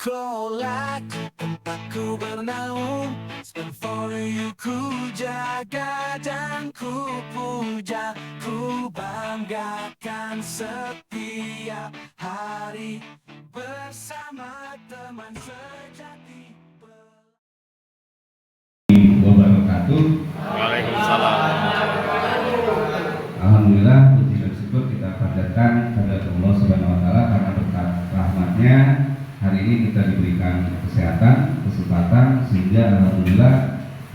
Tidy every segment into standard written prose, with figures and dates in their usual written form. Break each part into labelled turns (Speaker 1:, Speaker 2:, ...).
Speaker 1: Sekolah tempatku bernaung, stand for you, ku jaga dan ku puja, ku banggakan setiap hari bersama teman sejati.
Speaker 2: Wabarakatuh.
Speaker 3: Waalaikumsalam.
Speaker 2: Alhamdulillah, puji dan syukur kita panjatkan kepada Allah Subhanahu wa taala karena berkat rahmatnya hari ini kita diberikan kesehatan, kesempatan sehingga alhamdulillah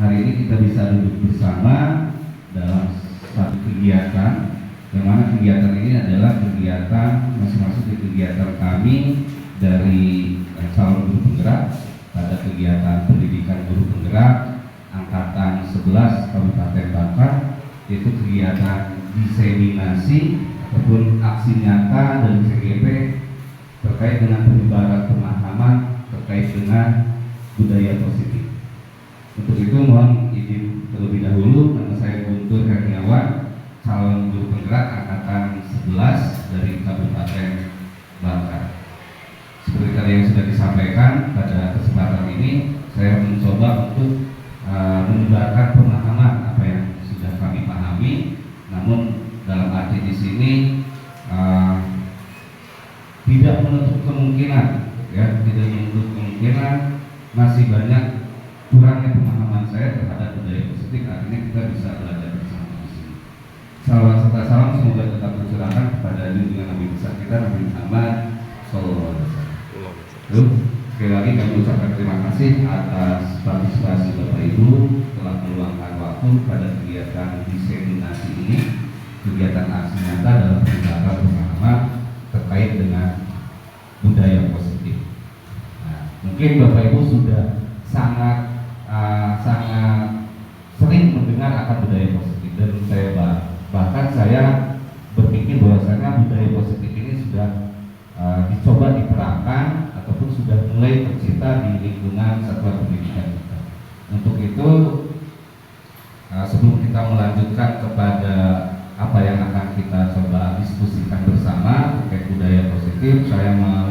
Speaker 2: hari ini kita bisa duduk bersama dalam satu kegiatan yang mana kegiatan ini adalah kegiatan masing-masing kegiatan kami dari calon guru penggerak pada kegiatan pendidikan guru penggerak angkatan 11 Kabupaten Bangka, yaitu kegiatan diseminasi ataupun aksi nyata dari CGP terkait dengan penyebaran pemahaman terkait dengan budaya positif. Untuk itu mohon izin terlebih dahulu, nama saya Guntur Herniawan, calon guru penggerak angkatan 11 dari Kabupaten Bangka. Seperti tadi yang sudah disampaikan, pada kesempatan ini saya mencoba untuk menyebarkan pemahaman apa yang sudah kami pahami, namun dalam arti di sini tidak menutup kemungkinan, ya, tidak menutup kemungkinan masih banyak kurangnya pemahaman saya terhadap budaya positif. Akhirnya kita bisa belajar bersama di sini. Salawat serta salam semoga tetap tercurahkan kepada junjungan Nabi besar kita Nabi Muhammad Sallallahu Alaihi Wasallam. Sekali lagi kami ucapkan terima kasih atas partisipasi Bapak Ibu telah meluangkan waktu pada kegiatan diseminasi ini, kegiatan aksi nyata dalam penyebaran pemahaman terkait dengan budaya positif. Nah, mungkin Bapak Ibu sudah sangat sering mendengar akan budaya positif, dan bahkan saya berpikir bahwasanya budaya positif ini sudah dicoba diterapkan ataupun sudah mulai tercipta di lingkungan satuan pendidikan kita. Untuk itu sebelum kita melanjutkan kepada apa yang akan kita coba diskusikan bersama terkait budaya positif, saya mau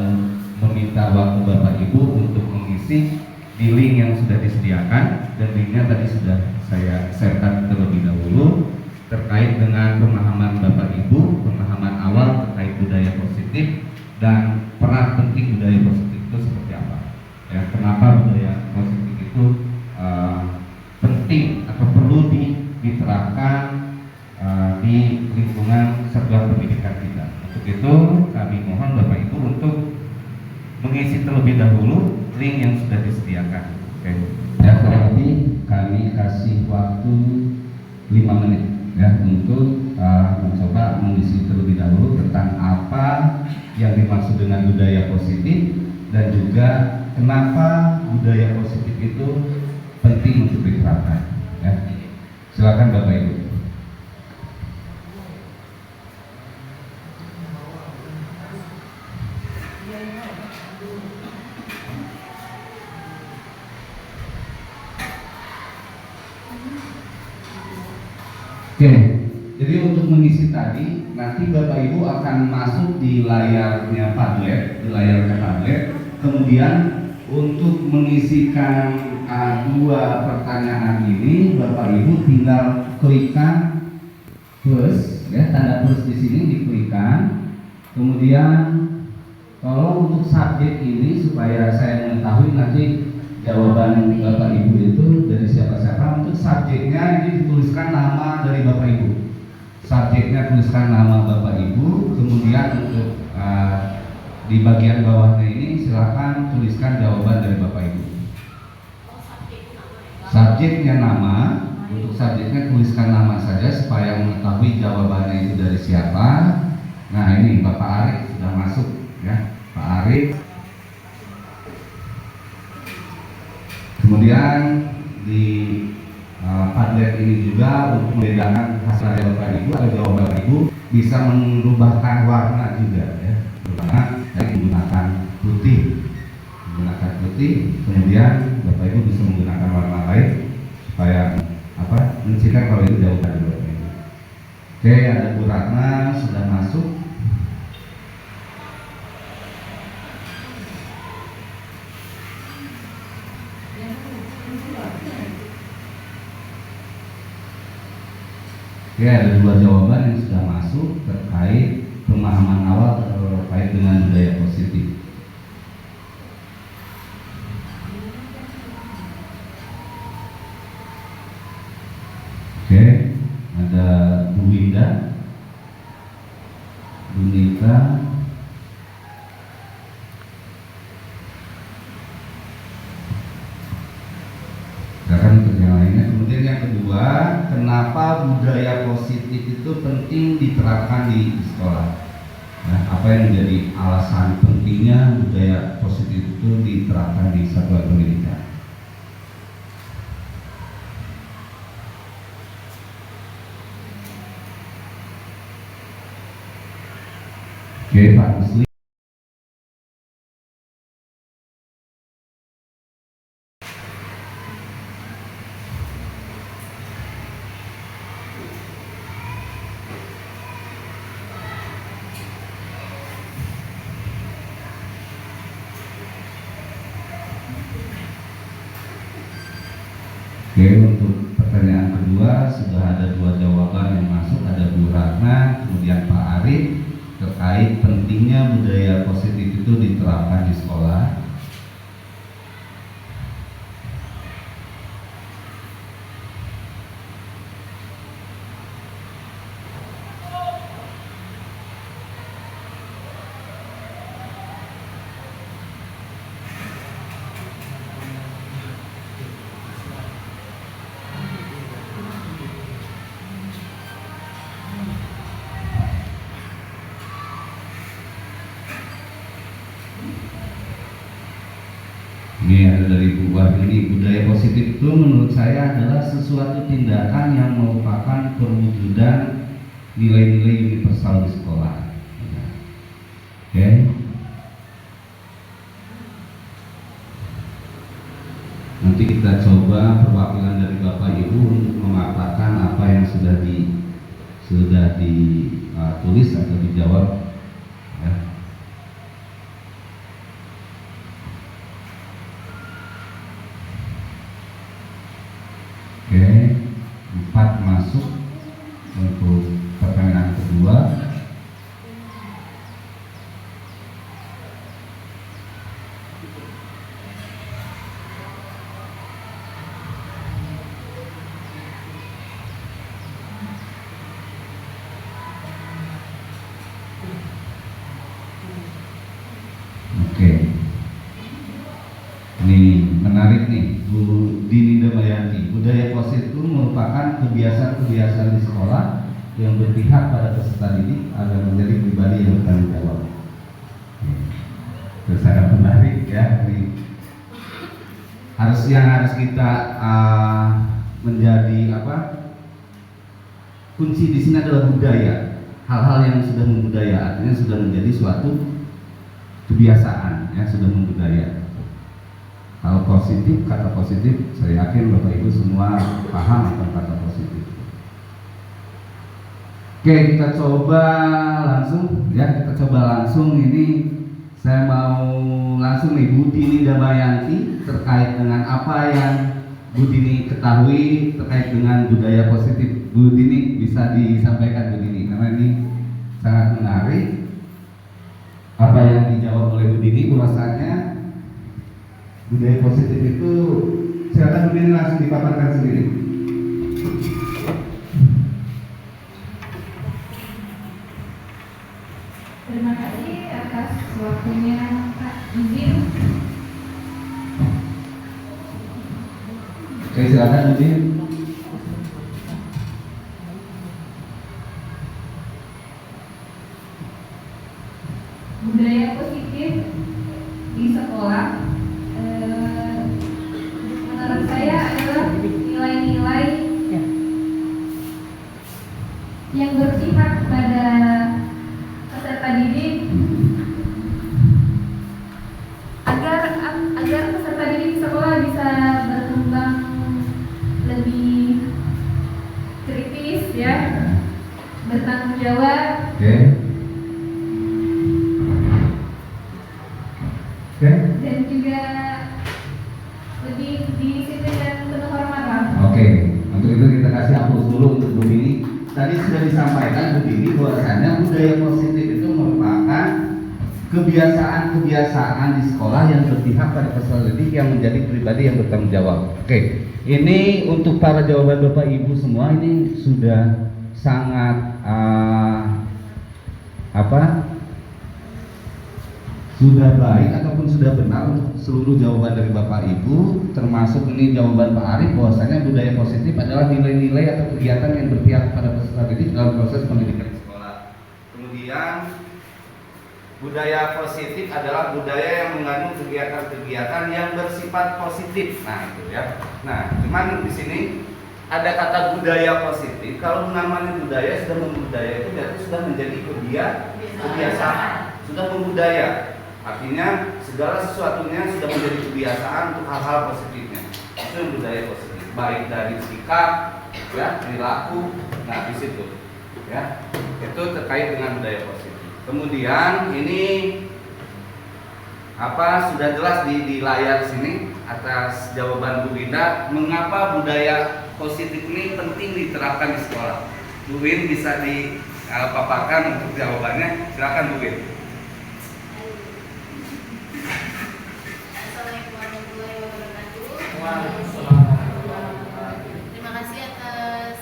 Speaker 2: meminta waktu Bapak Ibu untuk mengisi di link yang sudah disediakan, dan linknya tadi sudah saya share-kan terlebih dahulu terkait dengan pemahaman Bapak Ibu, pemahaman awal terkait budaya positif dan peran penting budaya positif itu seperti apa, ya, kenapa budaya positif itu penting atau perlu diterapkan di lingkungan satuan pendidikan kita. Untuk itu kami mohon Bapak Ibu untuk mengisi terlebih dahulu link yang sudah disediakan. Oke. Ya, kurang lebih kami kasih waktu 5 menit ya untuk mencoba mengisi terlebih dahulu tentang apa yang dimaksud dengan budaya positif dan juga kenapa budaya positif itu penting untuk diterapkan. Ya. Silakan Bapak Ibu. Oke, jadi untuk mengisi tadi, nanti Bapak Ibu akan masuk di layarnya Padlet, kemudian untuk mengisikan dua pertanyaan ini, Bapak Ibu tinggal klikkan plus, ya, tanda plus di sini diklikkan. Kemudian kalau untuk subjek ini supaya saya mengetahui nanti jawaban Bapak Ibu itu dari siapa-siapa, untuk subjeknya ini dituliskan nama dari Bapak Ibu. Subjeknya tuliskan nama Bapak Ibu, kemudian untuk di bagian bawahnya ini silakan tuliskan jawaban dari Bapak Ibu. Subjeknya nama, untuk subjeknya tuliskan nama saja supaya mengetahui jawabannya itu dari siapa. Nah, ini Bapak Arif sudah masuk, ya, Pak Arif. Kemudian di Padlet ini juga untuk membedakan hasil dari Bapak Ibu atau jawaban Bapak Ibu bisa merubahkan warna juga, ya, warna dari menggunakan putih, kemudian Bapak Ibu bisa menggunakan warna lain supaya menciptakan kalau itu jawaban dari Bapak Ibu. Oke, ada Bu Ratna sudah masuk. Oke, ada dua jawaban yang sudah masuk terkait pemahaman awal terkait dengan budaya positif. Oke, ada Bu Winda, Bu Nita, silakan untuk yang lainnya. Kemudian yang kedua, kenapa budaya positif itu penting diterapkan di sekolah? Nah, apa yang menjadi alasan pentingnya budaya positif itu diterapkan di satuan pendidikan? Oke, Pak Musli. Oke, untuk pertanyaan kedua sudah ada dua jawaban yang masuk, ada Bu Ratna, kemudian Pak Arif, terkait pentingnya budaya positif itu diterapkan di sekolah. Ini ada dari Bu Wahyuni. Budaya positif itu menurut saya adalah sesuatu tindakan yang merupakan perwujudan nilai-nilai universal di sekolah. Oke. Nanti kita coba perwakilan dari Bapak Ibu untuk mengatakan apa yang sudah ditulis atau dijawab. Ya. Oke, 4 masuk untuk pertanyaan kedua. Oke, ini menarik nih, Bu Dini Damayanti. Budaya positif itu merupakan kebiasaan-kebiasaan di sekolah yang berpihak pada peserta didik agar menjadi pribadi yang bertanggung jawab. Itu sangat menarik ya. Ini harus kita menjadi kunci di sini adalah budaya. Hal-hal yang sudah membudaya, artinya sudah menjadi suatu kebiasaan, ya, sudah membudaya. Kalau positif, kata positif, saya yakin Bapak Ibu semua paham tentang kata positif. Oke, kita coba langsung, ya, kita coba langsung. Ini saya mau langsung nih Bu Dini Damayanti terkait dengan apa yang Bu Dini ketahui terkait dengan budaya positif. Bu Dini bisa disampaikan Bu Dini, karena ini sangat menarik. Apa yang dijawab oleh Bu Dini bahwasanya budaya positif itu, silakan Bu Dini langsung dipaparkan sendiri.
Speaker 3: Terima kasih atas waktunya Pak Izin.
Speaker 2: Oke, silakan Bu Dini.
Speaker 3: Budaya positif di sekolah menurut saya adalah nilai-nilai yang berpihak pada peserta didik agar peserta didik sekolah bisa berkembang lebih kritis, ya, bertanggung jawab. Dan juga lebih disiplin dan penuh hormat.
Speaker 2: Oke, untuk itu kita kasih aplaus dulu untuk Bu Dini. Tadi kebiasaan-kebiasaan di sekolah yang berpihak pada peserta didik yang menjadi pribadi yang bertanggung jawab. Oke, ini untuk para jawaban Bapak Ibu semua ini sudah sangat sudah baik ataupun sudah benar untuk seluruh jawaban dari Bapak Ibu, termasuk ini jawaban Pak Arif bahwasanya budaya positif adalah nilai-nilai atau kegiatan yang berpihak pada peserta didik dalam proses pendidikan sekolah. Kemudian budaya positif adalah budaya yang mengandung kegiatan-kegiatan yang bersifat positif. Nah, itu ya. Nah, cuman di sini ada kata budaya positif. Kalau namanya budaya sudah membudaya itu berarti sudah menjadi kebiasaan, sudah membudaya. Artinya segala sesuatunya sudah menjadi kebiasaan untuk hal-hal positifnya. Itu yang budaya positif. Baik dari sikap, ya, perilaku. Nah, di situ, ya. Itu terkait dengan budaya positif. Kemudian ini sudah jelas di layar sini atas jawaban Bu Linda, mengapa budaya positif ini penting diterapkan di sekolah. Bu Win bisa dipaparkan untuk jawabannya, silakan Bu Win.
Speaker 4: Assalamualaikum warahmatullahi wabarakatuh. Terima kasih atas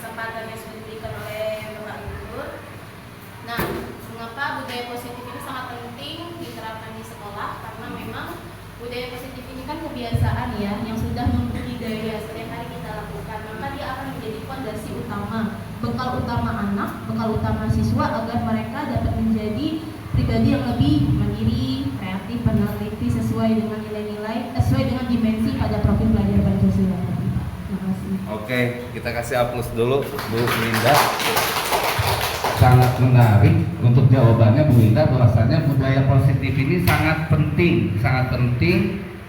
Speaker 4: kesempatan yang sudah diberikan oleh Bapak Gubernur. Nah, mengapa budaya positif ini sangat penting diterapkan di sekolah? Karena memang budaya positif ini kan kebiasaan ya, yang sudah membudidaya setiap hari kita lakukan. Maka dia akan menjadi fondasi utama, bekal utama anak, bekal utama siswa agar mereka dapat menjadi pribadi yang lebih mandiri, kreatif, peneliti sesuai dengan nilai-nilai, sesuai dengan dimensi pada profil belajar Pancasila. Terima kasih.
Speaker 2: Oke, kita kasih aplaus dulu Bu Linda. Sangat menarik untuk jawabannya Bu Linda, bahwasanya budaya positif ini sangat penting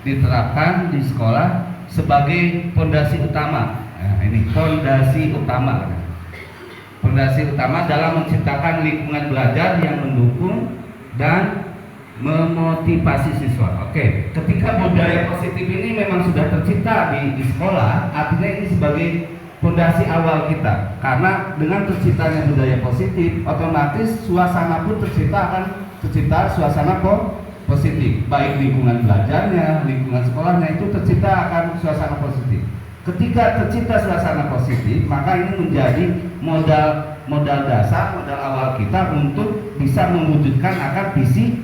Speaker 2: diterapkan di sekolah sebagai fondasi utama. Nah, ini fondasi utama dalam menciptakan lingkungan belajar yang mendukung dan memotivasi siswa. Oke, ketika budaya positif ini memang sudah tercipta di sekolah, artinya ini sebagai fondasi awal kita. Karena dengan terciptanya budaya positif, otomatis suasana pun tercipta suasana positif. Baik lingkungan belajarnya, lingkungan sekolahnya itu tercipta akan suasana positif. Ketika tercipta suasana positif, maka ini menjadi modal dasar, modal awal kita untuk bisa mewujudkan akan visi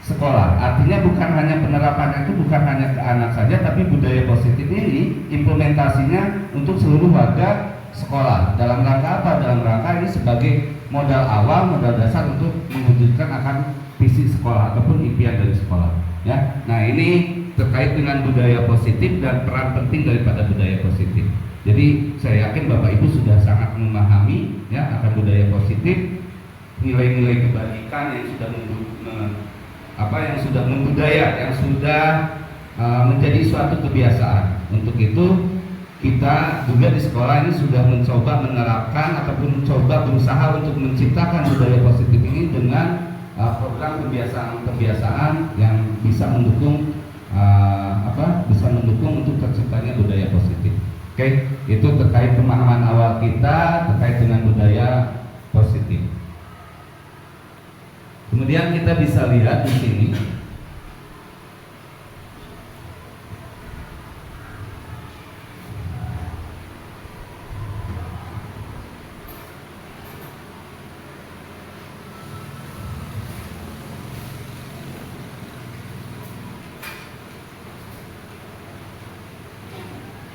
Speaker 2: sekolah. Artinya bukan hanya penerapannya itu bukan hanya ke anak saja, tapi budaya positif ini implementasinya untuk seluruh warga sekolah. Dalam rangka apa? Dalam rangka ini sebagai modal awal, modal dasar untuk mewujudkan akan visi sekolah ataupun impian dari sekolah. Ya, nah ini terkait dengan budaya positif dan peran penting daripada budaya positif. Jadi saya yakin Bapak Ibu sudah sangat memahami ya akan budaya positif, nilai-nilai kebajikan yang sudah membudaya, yang sudah menjadi suatu kebiasaan. Untuk itu kita juga di sekolah ini sudah mencoba menerapkan ataupun mencoba berusaha untuk menciptakan budaya positif ini dengan program kebiasaan yang bisa mendukung untuk terciptanya budaya positif. Oke, itu terkait pemahaman awal kita terkait dengan budaya positif. Kemudian kita bisa lihat di sini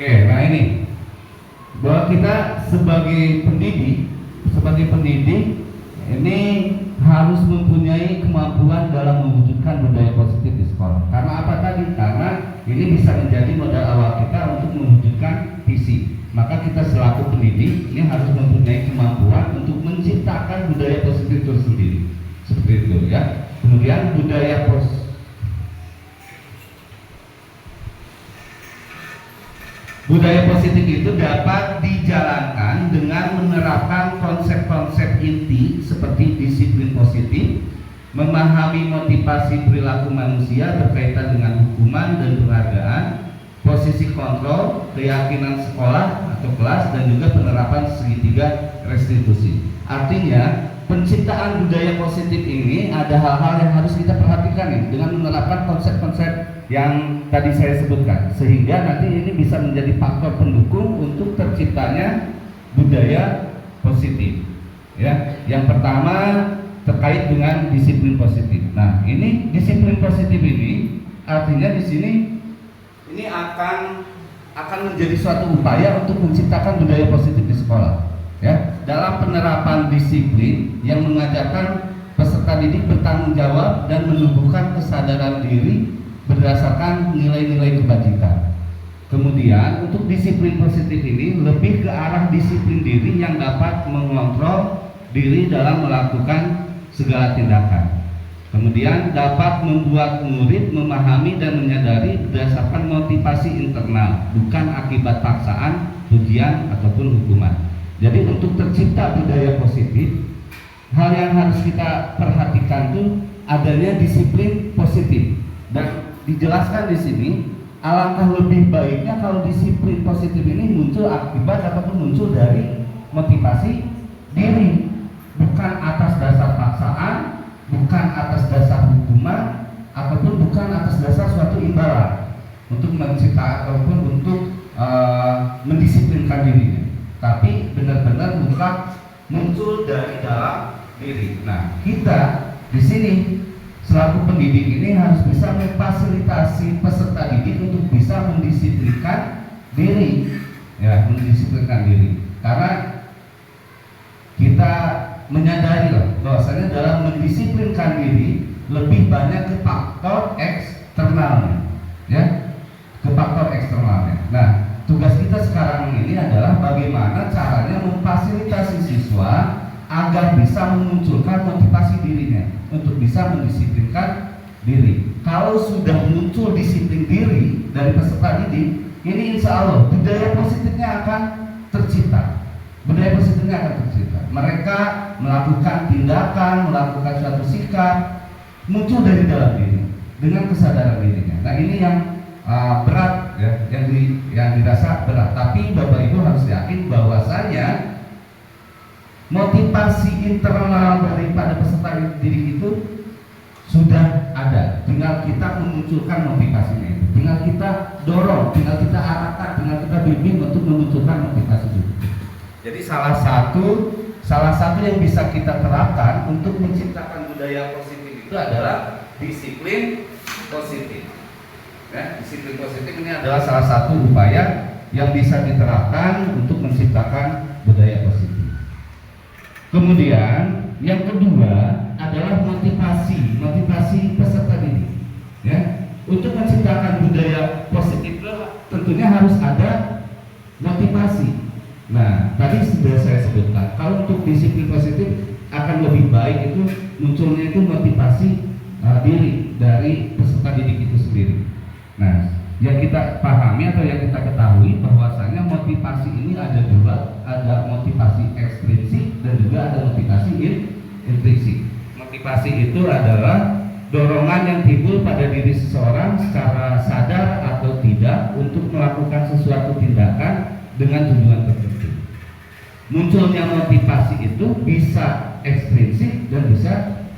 Speaker 2: nah ini bahwa kita sebagai pendidik ini harus mempunyai kemampuan dalam mewujudkan budaya positif di sekolah. Karena apa tadi? Karena ini bisa menjadi modal awal kita untuk mewujudkan visi. Maka kita selaku pendidik ini harus mempunyai kemampuan untuk menciptakan budaya positif itu sendiri. Seperti itu ya. Kemudian budaya positif itu dapat dijalankan dengan menerapkan konsep-konsep inti seperti disiplin positif, memahami motivasi perilaku manusia berkaitan dengan hukuman dan penghargaan, posisi kontrol, keyakinan sekolah atau kelas, dan juga penerapan segitiga restitusi. Artinya penciptaan budaya positif ini adalah ada hal-hal yang harus kita perhatikan nih dengan menerapkan konsep-konsep yang tadi saya sebutkan, sehingga nanti ini bisa menjadi faktor pendukung untuk terciptanya budaya positif. Ya, yang pertama terkait dengan disiplin positif. Nah, ini disiplin positif ini artinya di sini ini akan menjadi suatu upaya untuk menciptakan budaya positif di sekolah. Ya, dalam penerapan disiplin yang mengajarkan peserta didik bertanggung jawab dan menumbuhkan kesadaran diri berdasarkan nilai-nilai kebajikan. Kemudian untuk disiplin positif ini lebih ke arah disiplin diri yang dapat mengontrol diri dalam melakukan segala tindakan. Kemudian dapat membuat murid memahami dan menyadari berdasarkan motivasi internal, bukan akibat paksaan, ujian ataupun hukuman. Jadi untuk tercipta budaya positif, hal yang harus kita perhatikan itu adanya disiplin positif, dan dijelaskan di sini alangkah lebih baiknya kalau disiplin positif ini muncul akibat ataupun muncul dari motivasi diri, bukan atas dasar paksaan, bukan atas dasar hukuman, ataupun bukan atas dasar suatu imbalan untuk mencipta ataupun untuk mendisiplinkan dirinya, tapi benar-benar bukan muncul dari dalam diri. Nah, kita di sini selaku pendidik ini harus bisa memfasilitasi peserta didik untuk bisa mendisiplinkan diri, ya, mendisiplinkan diri. Karena kita menyadari bahwasanya dalam mendisiplinkan diri lebih banyak ke faktor eksternalnya, ya, ke faktor eksternalnya. Nah, tugas kita sekarang ini adalah bagaimana caranya memfasilitasi siswa agar bisa memunculkan motivasi dirinya untuk bisa mendisiplinkan diri. Kalau sudah muncul disiplin diri dari peserta didik, ini insya Allah budaya positifnya akan tercipta. Budaya positifnya akan tercipta. Mereka melakukan tindakan, melakukan suatu sikap muncul dari dalam diri dengan kesadaran dirinya. Nah, ini yang berat, ya, yang dirasa berat. Tapi Bapak Ibu harus yakin bahwasanya motivasi internal daripada peserta didik itu sudah ada. Tinggal kita memunculkan motivasinya itu. Tinggal kita dorong, tinggal kita arahkan, tinggal kita bimbing untuk memunculkan motivasi itu. Jadi salah satu yang bisa kita terapkan untuk menciptakan budaya positif itu adalah disiplin positif. Ya, disiplin positif ini adalah salah satu upaya yang bisa diterapkan untuk menciptakan budaya positif. Kemudian yang kedua adalah motivasi peserta didik. Ya, untuk menciptakan budaya positif tentunya harus ada motivasi. Nah, tadi sudah saya sebutkan, kalau untuk disiplin positif akan lebih baik itu munculnya itu motivasi diri dari peserta didik itu sendiri. Nah, yang kita pahami atau yang kita ketahui bahwasanya motivasi ini ada dua, ada motivasi ekstrinsik dan juga ada motivasi intrinsik. Motivasi itu adalah dorongan yang timbul pada diri seseorang secara sadar atau tidak untuk melakukan sesuatu tindakan dengan tujuan tertentu. Munculnya motivasi itu bisa ekstrinsik dan bisa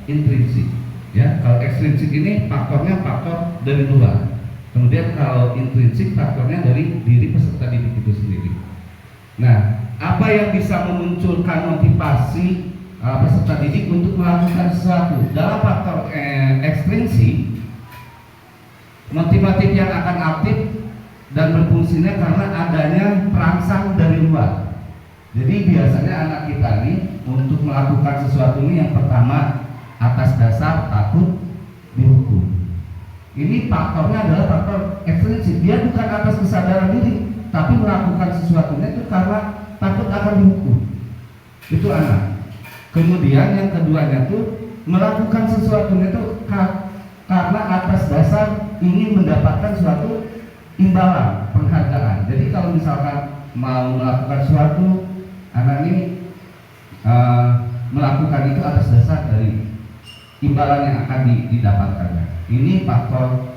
Speaker 2: intrinsik. Ya, kalau ekstrinsik ini faktornya faktor dari luar. Kemudian kalau intrinsik faktornya dari diri peserta didik itu sendiri. Nah, apa yang bisa memunculkan motivasi peserta didik untuk melakukan sesuatu? Dalam faktor ekstrinsik, motif yang akan aktif dan berfungsinya karena adanya perangsang dari luar. Jadi biasanya anak kita nih untuk melakukan sesuatu ini yang pertama atas dasar takut dihukum. Ini faktornya adalah faktor ekstrinsik. Dia bukan atas kesadaran diri, tapi melakukan sesuatunya itu karena takut akan dihukum. Itu anak. Kemudian yang keduanya tuh melakukan sesuatunya itu karena atas dasar ingin mendapatkan suatu imbalan, penghargaan. Jadi kalau misalkan mau melakukan sesuatu, anak ini melakukan itu atas dasar dari imbalan yang akan didapatkannya. Ini faktor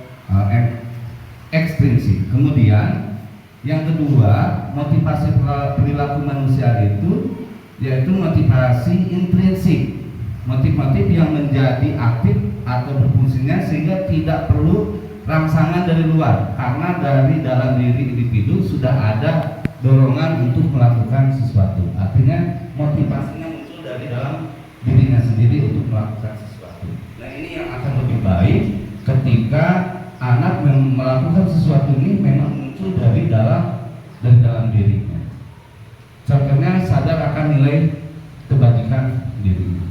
Speaker 2: ekstrinsik. Kemudian yang kedua, motivasi perilaku manusia itu yaitu motivasi intrinsik. motif-motif yang menjadi aktif atau berfungsinya sehingga tidak perlu rangsangan dari luar, karena dari dalam diri individu sudah ada dorongan untuk melakukan sesuatu. Artinya motivasinya muncul dari dalam dirinya sendiri untuk melakukan sesuatu. Nah, ini yang akan lebih baik ketika anak melakukan sesuatu ini memang muncul dari dalam dirinya. Contohnya sadar akan nilai kebajikan dirinya.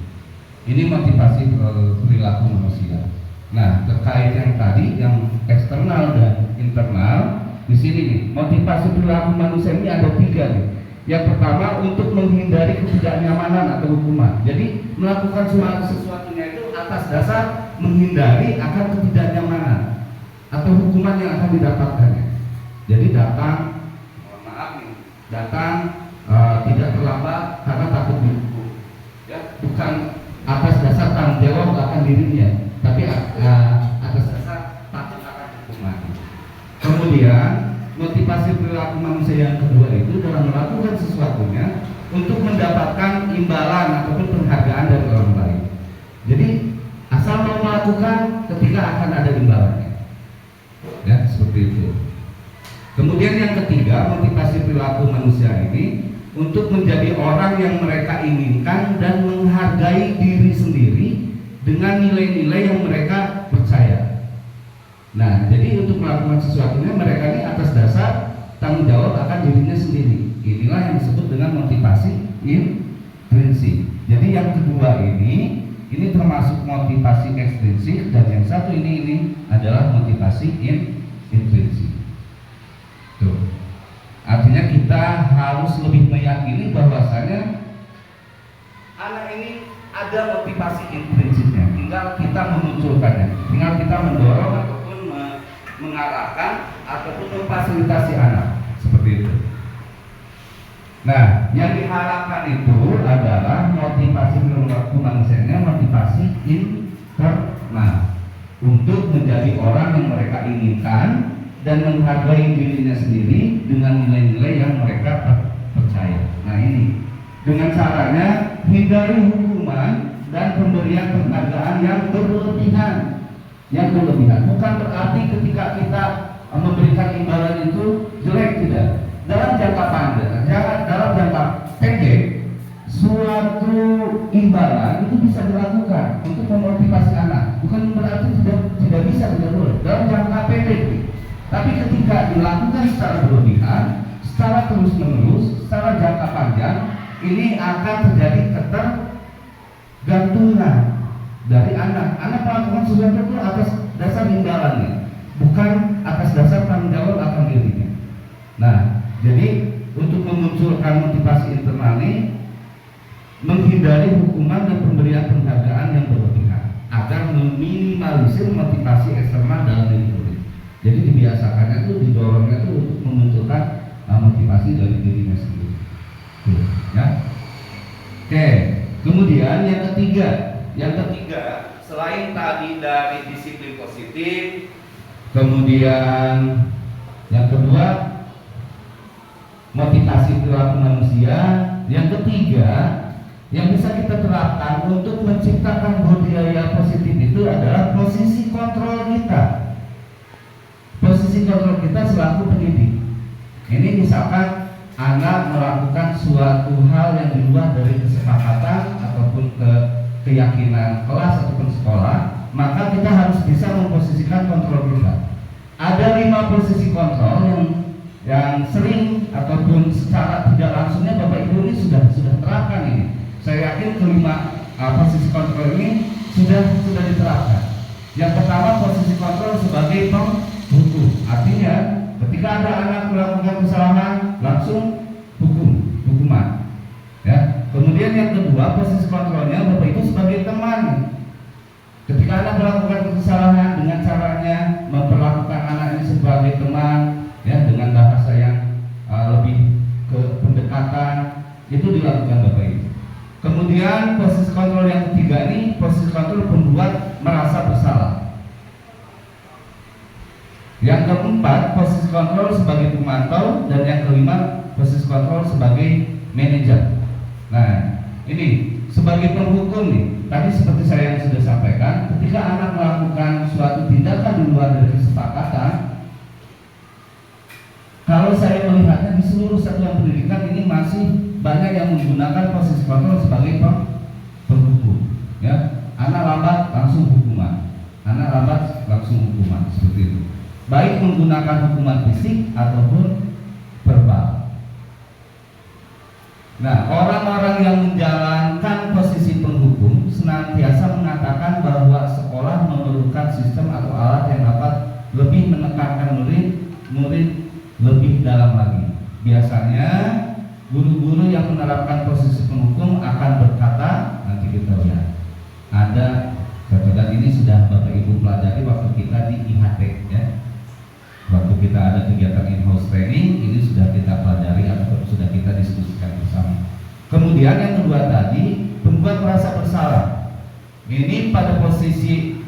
Speaker 2: Ini motivasi perilaku manusia. Nah, terkait yang tadi yang eksternal dan internal, di sini nih motivasi perilaku manusia ini ada 3 nih. Yang pertama untuk menghindari ketidaknyamanan atau hukuman. Jadi melakukan sesuatunya itu atas dasar menghindari akan ketidaknyamanan atau hukuman yang akan didapatkannya. Jadi datang, mohon maaf nih, datang tidak terlambat karena takut dihukum. Ya, bukan atas dasar tanggung jawab akan dirinya, tapi atas dasar takut akan hukuman. Kemudian motivasi perilaku manusia yang kedua itu dalam melakukan sesuatunya untuk mendapatkan imbalan ataupun penghargaan dari orang lain. Jadi asal mau melakukan ketika akan ada imbalannya. Ya, seperti itu. Kemudian yang ketiga, motivasi perilaku manusia ini untuk menjadi orang yang mereka inginkan dan menghargai diri sendiri dengan nilai-nilai yang mereka percaya. Nah, jadi untuk melakukan sesuatunya mereka ini atas dasar tanggung jawab akan dirinya sendiri. Inilah yang disebut dengan motivasi intrinsik. Jadi yang kedua ini termasuk motivasi ekstrinsik, dan yang satu ini adalah motivasi intrinsik. Tuh. Artinya kita harus lebih meyakini bahwasanya anak ini ada motivasi intrinsiknya, tinggal kita memunculkannya, tinggal kita mendorong ataupun mengarahkan ataupun memfasilitasi anak, seperti itu. Nah, yang diharapkan itu adalah motivasi perilaku manusianya, motivasi internal untuk menjadi orang yang mereka inginkan dan menghargai dirinya sendiri dengan nilai-nilai yang mereka percaya. Nah, ini dengan caranya hindari hukuman dan pemberian penghargaan yang berlebihan. Bukan berarti ketika kita memberikan imbalan itu jelek, tidak. Dalam jangka panjang, dalam jangka pendek, suatu imbalan itu bisa dilakukan untuk memotivasi anak. Bukan berarti tidak bisa, tidak boleh. Dalam jangka pendek. Tapi ketika dilakukan secara berlebihan, secara terus-menerus, secara jangka panjang, ini akan terjadi ketergantungan dari anak. Anak melakukan sesuatu itu atas dasar imbalannya, bukan atas dasar tanggung jawab akan dirinya. Nah, jadi untuk memunculkan motivasi internal ini, menghindari hukuman dan pemberian penghargaan yang berlebihan agar meminimalisir motivasi eksternal dalam diri sendiri. Jadi dibiasakannya itu, didorongnya itu untuk memunculkan motivasi dari dirinya sendiri. Ya. Oke. Kemudian yang ketiga selain tadi dari disiplin positif, kemudian yang kedua motivasi perilaku manusia, yang ketiga yang bisa kita terapkan untuk menciptakan budaya positif itu adalah posisi kontrol kita. Posisi kontrol kita selaku pendidik. Ini misalkan anak melakukan suatu hal yang di luar dari kesepakatan ataupun keyakinan kelas ataupun sekolah, maka kita harus bisa memposisikan kontrol kita. Ada 5 posisi kontrol yang sering ataupun secara tidak langsungnya Bapak Ibu ini sudah terapkan ini. Saya yakin kelima posisi kontrol ini sudah diterapkan. Yang pertama, posisi kontrol sebagai penghukum. Artinya ketika ada anak melakukan kesalahan, langsung hukuman. Ya. Kemudian yang kedua, posisi kontrolnya Bapak Ibu sebagai teman. Ketika anak melakukan kesalahan, dengan caranya memperlakukan anak ini sebagai teman, ya, dengan bahasa yang lebih ke pendekatan, itu dilakukan Bapak Ibu. Kemudian posisi kontrol yang ketiga ini, posisi kontrol pembuat merasa bersalah. Yang keempat, posisi kontrol sebagai pemantau, dan yang kelima, posisi kontrol sebagai manajer. Nah, ini sebagai penghukum nih, tadi seperti saya yang sudah sampaikan, ketika anak melakukan suatu tindakan di luar dari kesepakatan, kalau saya melihatnya di seluruh satuan pendidikan ini masih banyak yang menggunakan posisi kontrol sebagai penghukum. Ya, anak lambat langsung hukuman, anak lambat langsung hukuman, seperti itu. Baik menggunakan hukuman fisik ataupun verbal. Nah, orang-orang yang menjalankan posisi penghukum senantiasa mengatakan bahwa sekolah memerlukan sistem atau alat yang dapat lebih menekankan murid lebih dalam lagi. Biasanya guru-guru yang menerapkan posisi penghukum akan berkata, nanti kita lihat, ada dan ini sudah Bapak Ibu pelajari waktu kita di IHT, ya. Waktu kita ada kegiatan in-house training, ini sudah kita pelajari atau sudah kita diskusikan bersama. Kemudian yang kedua tadi, pembuat merasa bersalah. Ini pada posisi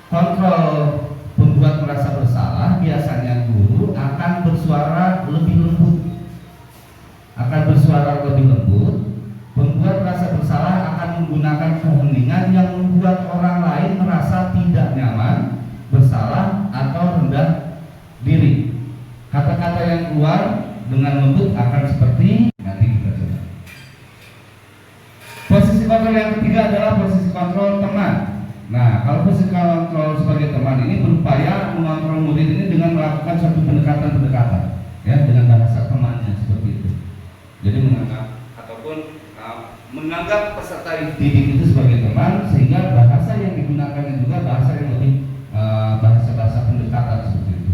Speaker 2: kontrol pembuat merasa bersalah, biasanya guru akan bersuara lebih lembut. Pembuat merasa bersalah akan menggunakan keheningan yang membuat orang lain merasa tidak nyaman, bersalah atau rendah diri. Kata-kata yang keluar dengan lembut akan seperti nanti kita coba. Posisi kontrol yang ketiga adalah posisi kontrol teman. Nah, kalau posisi kontrol sebagai teman ini berupaya mengontrol murid ini dengan melakukan suatu pendekatan-pendekatan, ya, dengan bahasa temannya seperti itu. Jadi menganggap peserta didik itu sebagai teman, sehingga bahasa yang digunakannya juga bahasa yang lebih bahasa-bahasa pendekatan seperti itu.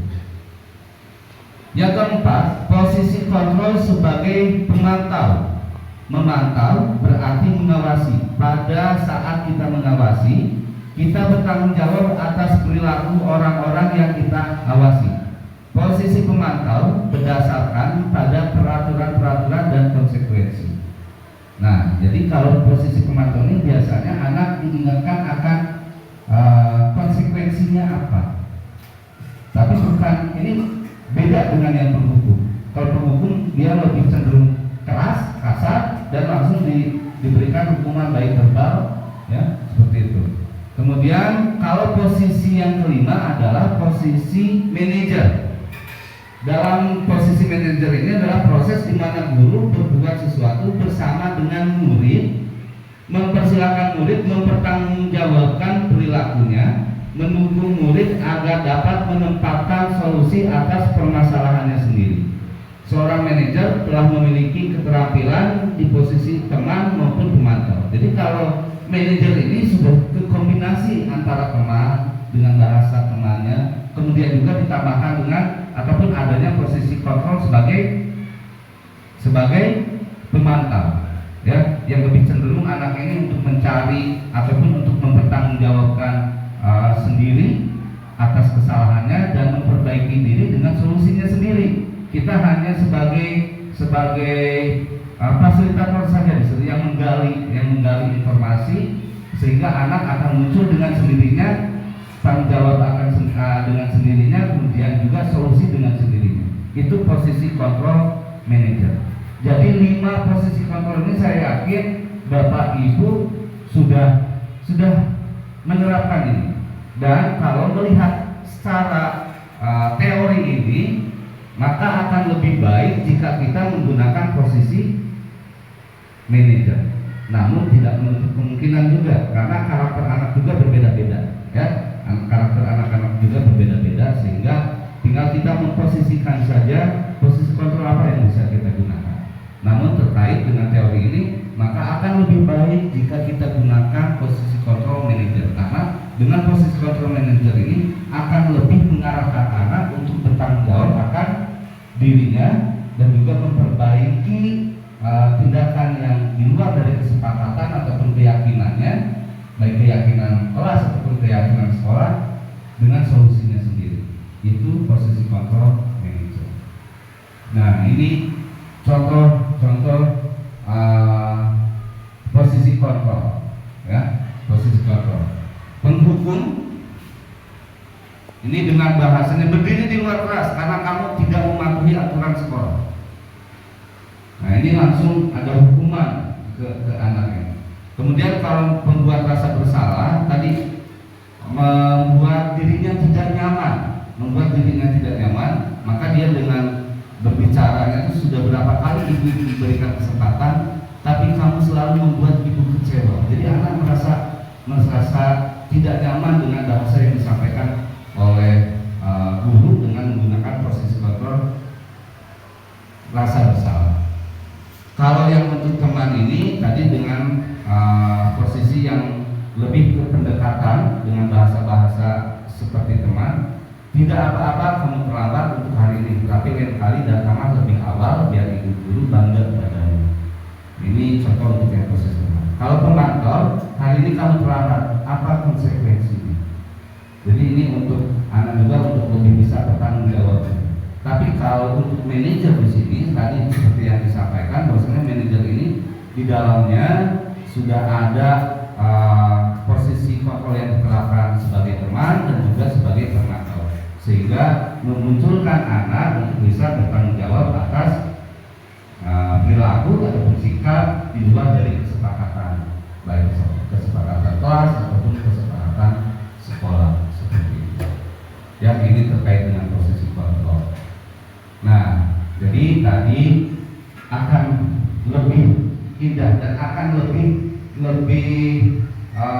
Speaker 2: Yang keempat, posisi kontrol sebagai pemantau. Memantau berarti mengawasi. Pada saat kita mengawasi, kita bertanggung jawab atas perilaku orang-orang yang kita awasi. Posisi pemantau berdasarkan pada peraturan-peraturan dan konsekuensi. Nah, jadi kalau posisi pemantau ini biasanya anak diingatkan akan konsekuensinya apa. Tapi bukan, ini beda dengan yang penghukum. Kalau penghukum dia lebih cenderung keras, kasar, dan langsung diberikan hukuman baik verbal, ya, seperti itu. Kemudian kalau posisi yang kelima adalah posisi manajer. Dalam posisi manajer ini adalah proses di mana guru berbuat sesuatu bersama dengan murid, mempersilahkan murid mempertanggungjawabkan perilakunya, mendukung murid agar dapat menempatkan solusi atas permasalahannya sendiri. Seorang manajer telah memiliki keterampilan di posisi teman maupun pemantau. Jadi kalau manajer ini sudah terkombinasi antara teman dengan bahasa temannya, kemudian juga ditambahkan dengan ataupun adanya posisi kontrol sebagai pemantau, ya, yang lebih cenderung anak ini untuk mencari ataupun untuk mempertanggungjawabkan sendiri atas kesalahannya dan memperbaiki diri dengan solusinya sendiri. Kita hanya sebagai fasilitator saja di situ yang menggali informasi, sehingga anak akan muncul dengan sendirinya, tanggung jawab akan dengan sendirinya, kemudian juga solusi dengan sendirinya. Itu posisi kontrol manajer. Jadi 5 posisi kontrol ini saya yakin Bapak Ibu sudah menerapkan ini. Dan kalau melihat secara teori ini, maka akan lebih baik jika kita menggunakan posisi manajer. Namun tidak menutup kemungkinan juga, karena karakter anak juga berbeda-beda, ya. Karakter anak-anak juga berbeda-beda, sehingga tinggal kita memposisikan saja posisi kontrol apa yang bisa kita gunakan. Namun terkait dengan teori ini, maka akan lebih baik jika kita gunakan posisi kontrol manajer, karena dengan posisi kontrol manajer ini akan lebih mengarahkan anak untuk bertanggung jawab akan dirinya dan juga memperbaiki tindakan yang di luar dari kesepakatan ataupun keyakinannya, baik keyakinan kelas ataupun keyakinan sekolah, dengan solusinya sendiri. Itu posisi kontrol manajer. Nah, ini contoh posisi kontrol, ya, posisi kontrol. Penghukum ini dengan bahasanya berdiri di luar kelas karena kamu tidak mematuhi aturan sekolah. Nah, ini langsung ada hukuman ke anaknya. Kemudian kalau membuat rasa bersalah tadi membuat dirinya tidak nyaman, maka dia dengan berbicaranya itu sudah berapa kali ibu diberikan kesempatan, tapi kamu selalu membuat ibu kecewa. Jadi anak merasa tidak nyaman dengan bahasa yang disampaikan oleh guru dengan menggunakan posisi kontrol rasa bersalah. Kalau yang untuk teman ini tadi dengan posisi yang lebih ke pendekatan dengan bahasa-bahasa seperti teman, tidak apa-apa kamu terlambat untuk hari ini, tapi lain kali datanglah lebih awal biar ibu guru bangga padamu. Ini contoh untuk yang posisi teman. Kalau pemantau, hari ini kamu terlambat, apa konsekuensinya? Jadi ini untuk anak juga untuk lebih bisa bertanggung jawab. Tapi kalau untuk manajer di sini tadi seperti yang disampaikan, bahwasanya manajer ini di dalamnya sudah ada posisi kontrol yang diterapkan sebagai teman dan juga sebagai pemantau, sehingga memunculkan anak untuk bisa bertanggung jawab atas perilaku atau sikap di luar dari kesepakatan, baik kesepakatan kelas ataupun kesepakatan sekolah seperti itu. Yang ini terkait dengan posisi kontrol. Nah, jadi tadi akan lebih indah dan akan lebih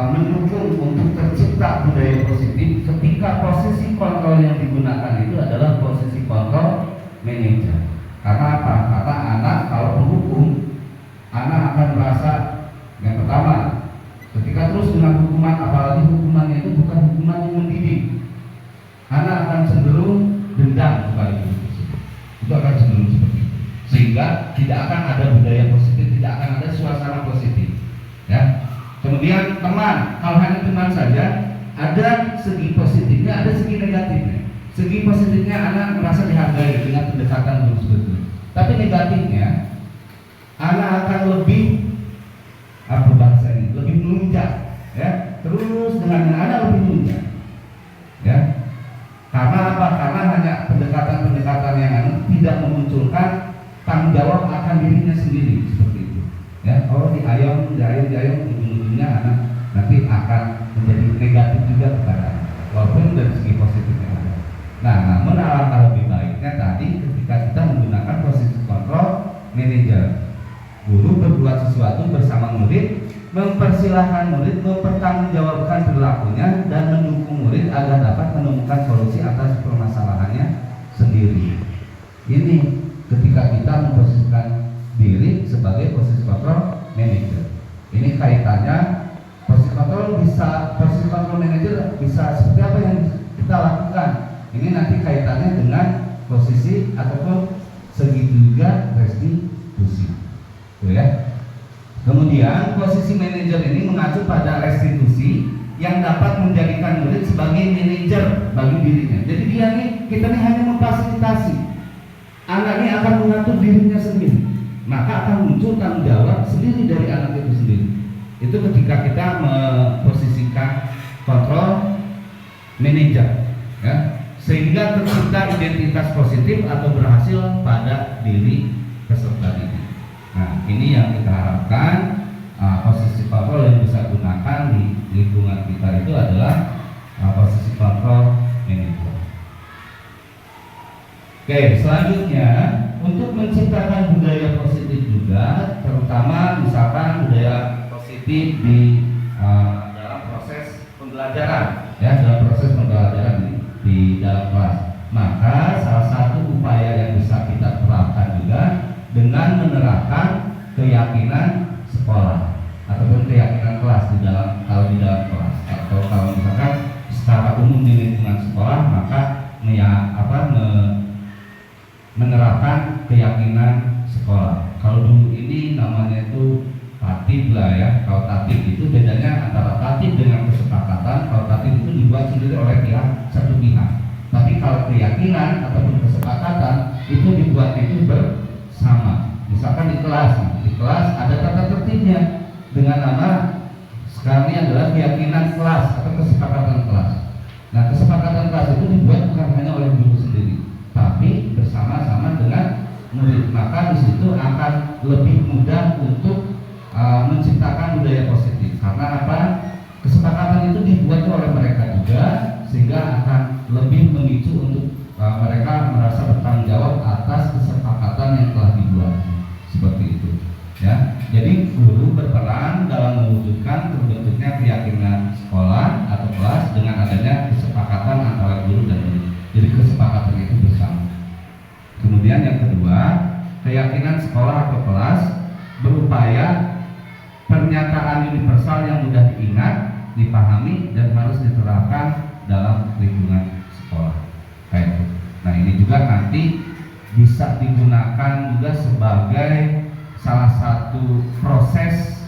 Speaker 2: mendukung untuk tercipta budaya positif ketika posisi kontrol yang digunakan itu adalah posisi kontrol manajer. Karena apa? Karena anak kalau menghukum, anak akan merasa yang pertama, ketika terus dengan hukuman, apalagi hukumannya itu bukan hukuman yang mendidik, anak akan cenderung dendam kepada guru. Itu akan cenderung seperti itu, sehingga tidak akan ada budaya positif, tidak akan ada suasana positif, ya. Kemudian teman, kalau hanya teman saja, ada segi positifnya, ada segi negatifnya. Segi positifnya anak merasa dihargai dengan pendekatan guru seperti. Tapi negatifnya, anak akan lebih lebih menunjang, ya. Terus dengan anak lebih menunjang, ya. Karena apa? Karena hanya pendekatan-pendekatan yang tidak memunculkan tanggung jawab akan dirinya sendiri seperti itu. Ya, kalau diayong, ujung-ujungnya anak nanti akan menjadi negatif juga kepada anak, walaupun dari segi positifnya ada. Nah, namun alangkah lebih baiknya tadi ketika kita menggunakan posisi kontrol manajer, guru berbuat sesuatu bersama murid, mempersilahkan murid mempertanggungjawabkan perilakunya dan mendukung murid agar dapat menemukan solusi atas permasalahannya sendiri. Ini ketika kita memposisikan diri sebagai posisi kontrol manajer. Ini kaitannya posisi kontrol manajer bisa seperti apa yang kita lakukan. Ini nanti kaitannya dengan posisi ataupun segi juga restitusi, ya. Kemudian posisi manajer ini mengacu pada restitusi yang dapat menjadikan murid sebagai manajer bagi dirinya. Jadi kita hanya memfasilitasi. Anak ini akan mengatur dirinya sendiri. Maka akan muncul tanggung jawab sendiri dari anak itu sendiri. Itu ketika kita memposisikan kontrol manajer, ya. Sehingga tercipta identitas positif atau berhasil pada diri peserta didik. Nah, ini yang kita harapkan posisi kontrol yang bisa gunakan di lingkungan kita itu adalah posisi kontrol manajer. Oke, selanjutnya untuk menciptakan budaya positif juga, terutama misalkan budaya positif di dalam proses pembelajaran, ya, dalam proses pembelajaran di dalam kelas. Maka salah satu upaya yang bisa kita terapkan juga dengan menerapkan keyakinan sekolah ataupun keyakinan kelas di dalam kelas, atau kalau misalkan secara umum di lingkungan sekolah, maka menerapkan keyakinan sekolah. Kalau dulu ini namanya itu tatib lah, ya. Kalau tatib itu bedanya antara tatib dengan kesepakatan. Kalau tatib itu dibuat sendiri oleh satu pihak. Tapi kalau keyakinan ataupun kesepakatan itu dibuat itu bersama. Misalkan di kelas ada tata tertibnya dengan nama sekarang ini adalah keyakinan kelas atau kesepakatan kelas. Nah, kesepakatan kelas itu dibuat bukan hanya oleh guru sendiri, tapi bersama-sama dengan murid. Maka di situ akan lebih mudah untuk menciptakan budaya positif. Karena apa? Kesepakatan itu dibuat oleh mereka juga, sehingga akan lebih memicu untuk mereka merasa bertanggung jawab atas kesepakatan yang telah dibuat. Seperti itu, ya. Jadi guru berperan dalam mewujudkan terbentuknya keyakinan sekolah atau kelas dengan adanya kesepakatan antara guru dan murid. Jadi kesepakatan itu bersama. Kemudian yang kedua, keyakinan sekolah atau kelas berupaya pernyataan universal yang mudah diingat, dipahami, dan harus diterapkan dalam lingkungan sekolah. Kayak itu. Nah, ini juga nanti bisa digunakan juga sebagai salah satu proses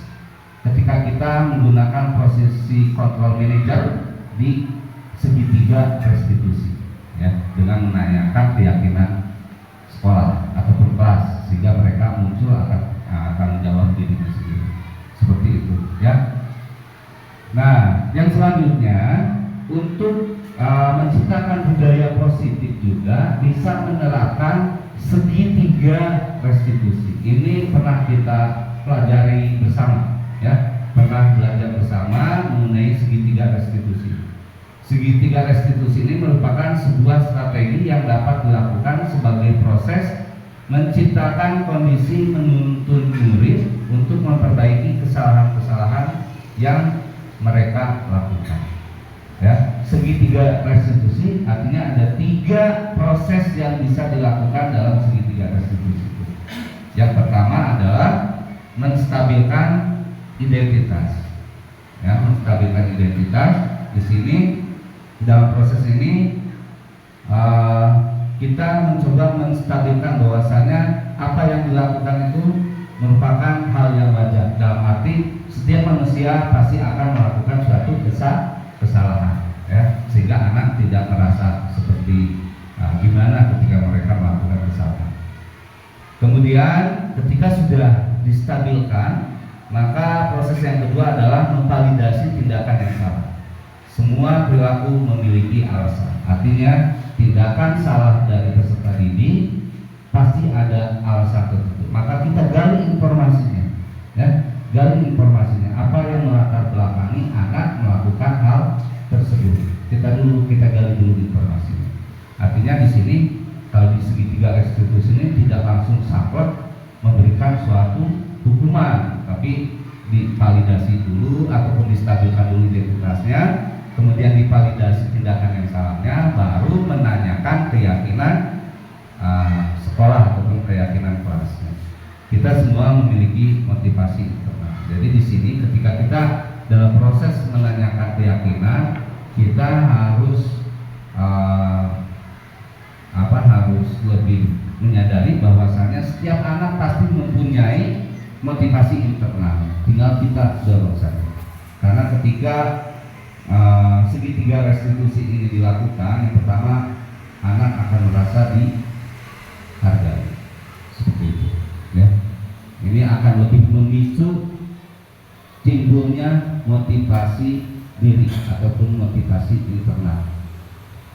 Speaker 2: ketika kita menggunakan posisi control manager di segitiga restitusi, ya, dengan menanyakan keyakinan sekolah ataupun kelas sehingga mereka muncul akan menjawab dirinya sendiri. Seperti itu, ya. Nah, yang selanjutnya untuk menciptakan budaya positif juga bisa menerapkan segitiga restitusi. Ini pernah kita pelajari bersama, ya. Pernah belajar bersama mengenai segitiga restitusi. Segitiga restitusi ini merupakan sebuah strategi yang dapat dilakukan sebagai proses menciptakan kondisi menuntun murid untuk memperbaiki kesalahan-kesalahan yang mereka lakukan. Ya, segitiga restitusi artinya ada 3 proses yang bisa dilakukan dalam segitiga restitusi. Yang pertama adalah menstabilkan identitas. Ya, menstabilkan identitas. Di sini dalam proses ini kita mencoba menstabilkan bahwasanya apa yang dilakukan itu merupakan hal yang wajar. Dalam arti setiap manusia pasti akan melakukan suatu kesalahan, ya, sehingga anak tidak merasa seperti gimana ketika mereka melakukan kesalahan. Kemudian ketika sudah distabilkan, maka proses yang kedua adalah memvalidasi tindakan yang salah. Semua perilaku memiliki alasan. Artinya tindakan salah dari peserta didik pasti ada alasan tertentu. Maka kita gali informasinya, ya, gali informasinya. Apa yang melatar belakangi anak melakukan hal tersebut? Kita gali dulu informasinya. Artinya di sini kalau di segitiga restitusi ini tidak langsung saklek memberikan suatu hukuman, tapi divalidasi dulu ataupun distabilkan dulu identitasnya, kemudian divalidasi tindakan yang salahnya, baru menanyakan keyakinan sekolah ataupun keyakinan kelasnya. Kita semua memiliki motivasi internal. Jadi di sini ketika kita dalam proses menanyakan keyakinan, kita harus harus lebih menyadari bahwasanya setiap anak pasti mempunyai motivasi internal. Tinggal kita dorong saja. Karena ketika segitiga restitusi ini dilakukan, yang pertama anak akan merasa dihargai, seperti itu, ya. Ini akan lebih memicu timbulnya motivasi diri ataupun motivasi internal,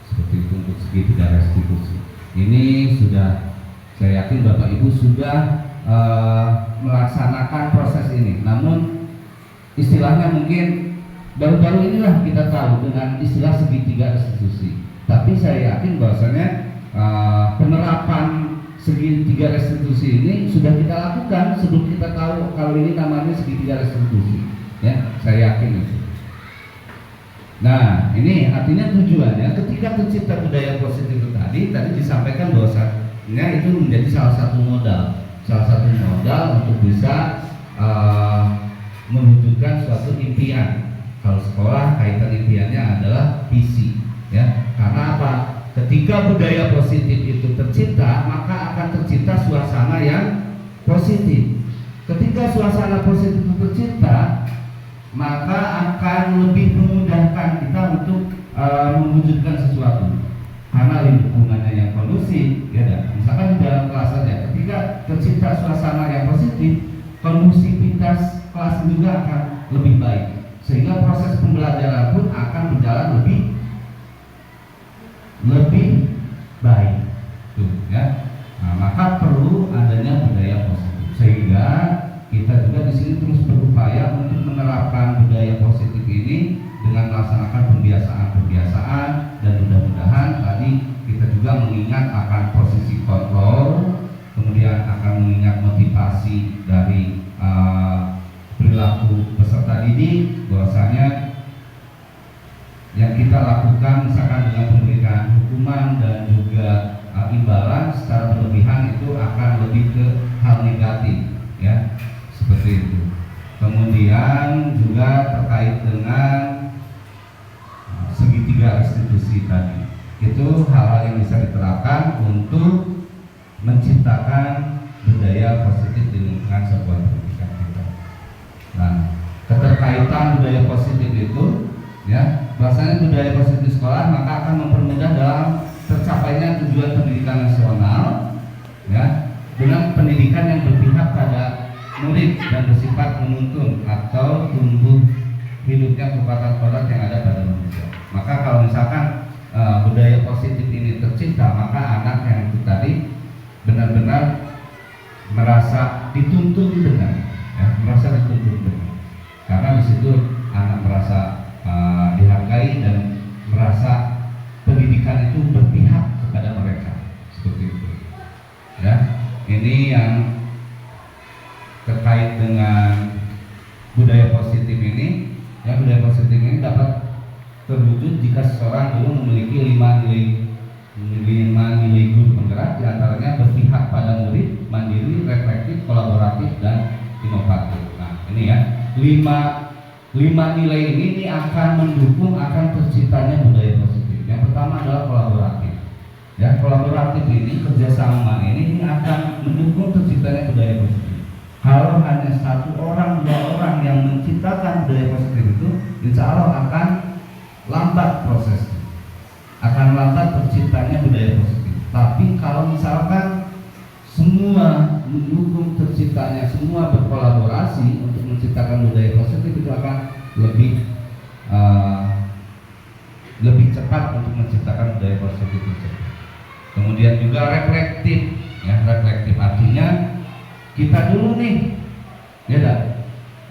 Speaker 2: seperti itu untuk segitiga restitusi. Ini sudah, saya yakin Bapak Ibu sudah melaksanakan proses ini. Namun istilahnya mungkin baru-baru inilah kita tahu dengan istilah segitiga restitusi. Tapi saya yakin bahwasanya penerapan segitiga restitusi ini sudah kita lakukan sebelum kita tahu kalau ini namanya segitiga restitusi. Ya, saya yakin itu. Nah, ini artinya tujuannya ketika tercipta budaya positif tadi disampaikan bahwasanya itu menjadi salah satu modal untuk bisa mewujudkan suatu impian. Kalau sekolah kaitan impiannya adalah visi, ya. Karena apa? Ketika budaya positif itu tercipta, maka akan tercipta suasana yang positif. Ketika suasana positif itu tercipta, maka akan lebih memudahkan kita untuk mewujudkan sesuatu. Karena lingkungannya yang kondusif, ya. Misalkan di dalam kelas saja, ketika tercipta suasana yang positif, kondusivitas kelas juga akan lebih baik, sehingga proses pembelajaran pun akan berjalan lebih baik, tuh, ya. Nah, maka perlu adanya budaya positif, sehingga kita juga di sini terus yang kita lakukan misalkan dengan pemberikan hukuman dan juga imbalan secara berlebihan itu akan lebih ke hal negatif, ya, seperti itu. Kemudian juga terkait dengan segitiga restitusi tadi, itu hal-hal yang bisa diterapkan untuk menciptakan budaya positif di lingkungan sebuah pendidikan kita. Nah, keterkaitan budaya positif itu, ya, bahwasanya budaya positif sekolah maka akan mempermudah dalam tercapainya tujuan pendidikan nasional, ya, dengan pendidikan yang berpihak pada murid dan bersifat menuntun atau tumbuh hidupnya kekuatan-kekuatan yang ada pada manusia. Maka kalau misalkan budaya positif ini tercipta, maka anak yang itu tadi benar-benar merasa dituntun dengan, ya, merasa dituntun dengan, karena di situ anak merasa dihargai dan merasa pendidikan itu berpihak kepada mereka, seperti itu. Ya, ini yang terkait dengan budaya positif ini. Ya, budaya positif ini dapat terwujud jika seseorang dulu memiliki 5 nilai guru penggerak, diantaranya berpihak pada murid, mandiri, reflektif, kolaboratif, dan inovatif. Nah, ini ya, 5 nilai ini akan mendukung akan terciptanya budaya positif. Yang pertama adalah kolaboratif. Ya, kolaboratif ini, kerjasama ini akan mendukung terciptanya budaya positif. Kalau hanya 1 orang, 2 orang yang menciptakan budaya positif itu, insya Allah akan lambat prosesnya, akan lambat terciptanya budaya positif. Tapi kalau misalkan semua mendukung terciptanya, semua berkolaborasi untuk menciptakan budaya positif, itu akan lebih cepat untuk menciptakan budaya positif itu. Kemudian juga reflektif, ya, reflektif artinya kita dulu nih, ya,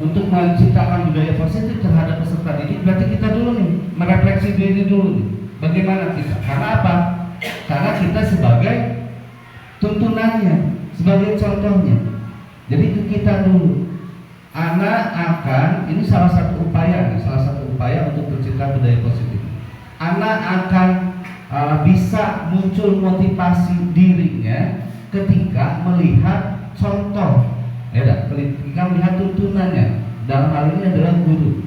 Speaker 2: untuk menciptakan budaya positif terhadap peserta didik, berarti kita dulu nih merefleksi diri dulu nih, bagaimana kita, karena apa? Karena kita sebagai tuntunannya, sebagai contohnya. Jadi kita dulu, anak akan, ini salah satu upaya untuk tercipta budaya positif. Anak akan bisa muncul motivasi dirinya ketika melihat contoh, ya, ketika melihat tuntunannya, dalam hal ini adalah guru.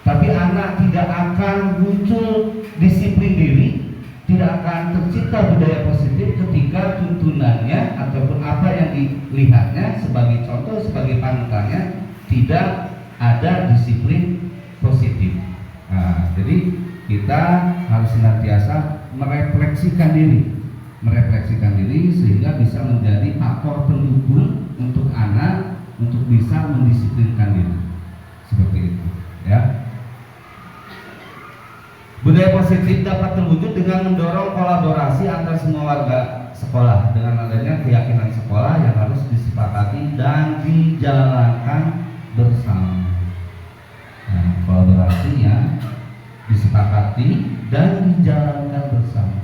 Speaker 2: Tapi anak tidak akan muncul disiplin diri, tidak akan tercipta budaya positif ketika tuntunannya ataupun apa yang dilihatnya sebagai contoh, sebagai panutannya tidak ada disiplin positif. Nah, jadi kita harus senantiasa merefleksikan diri sehingga bisa menjadi faktor pendukung untuk anak untuk bisa mendisiplinkan diri, seperti itu, ya. Budaya positif dapat terwujud dengan mendorong kolaborasi antar semua warga sekolah dengan adanya keyakinan sekolah yang harus disepakati dan dijalankan bersama. Nah, kolaborasinya disepakati dan dijalankan bersama.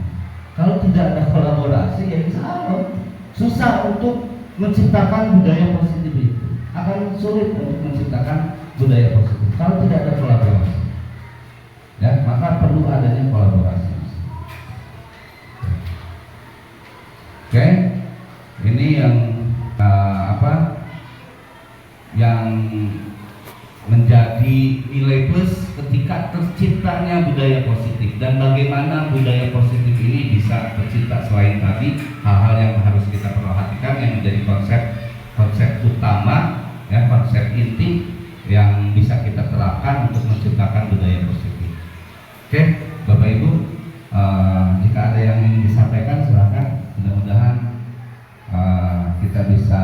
Speaker 2: Kalau tidak ada kolaborasi, ya insya Allah susah untuk menciptakan budaya positif itu. Akan sulit untuk menciptakan budaya positif kalau tidak ada kolaborasi. Ya, maka perlu adanya kolaborasi. Oke, ini yang yang menjadi nilai plus ketika terciptanya budaya positif, dan bagaimana budaya positif ini bisa tercipta selain tadi hal-hal yang harus kita perhatikan yang menjadi konsep utama, ya, konsep inti yang bisa kita terapkan untuk menciptakan budaya positif. Oke, Bapak Ibu, jika ada yang ingin disampaikan silahkan. Mudah-mudahan kita bisa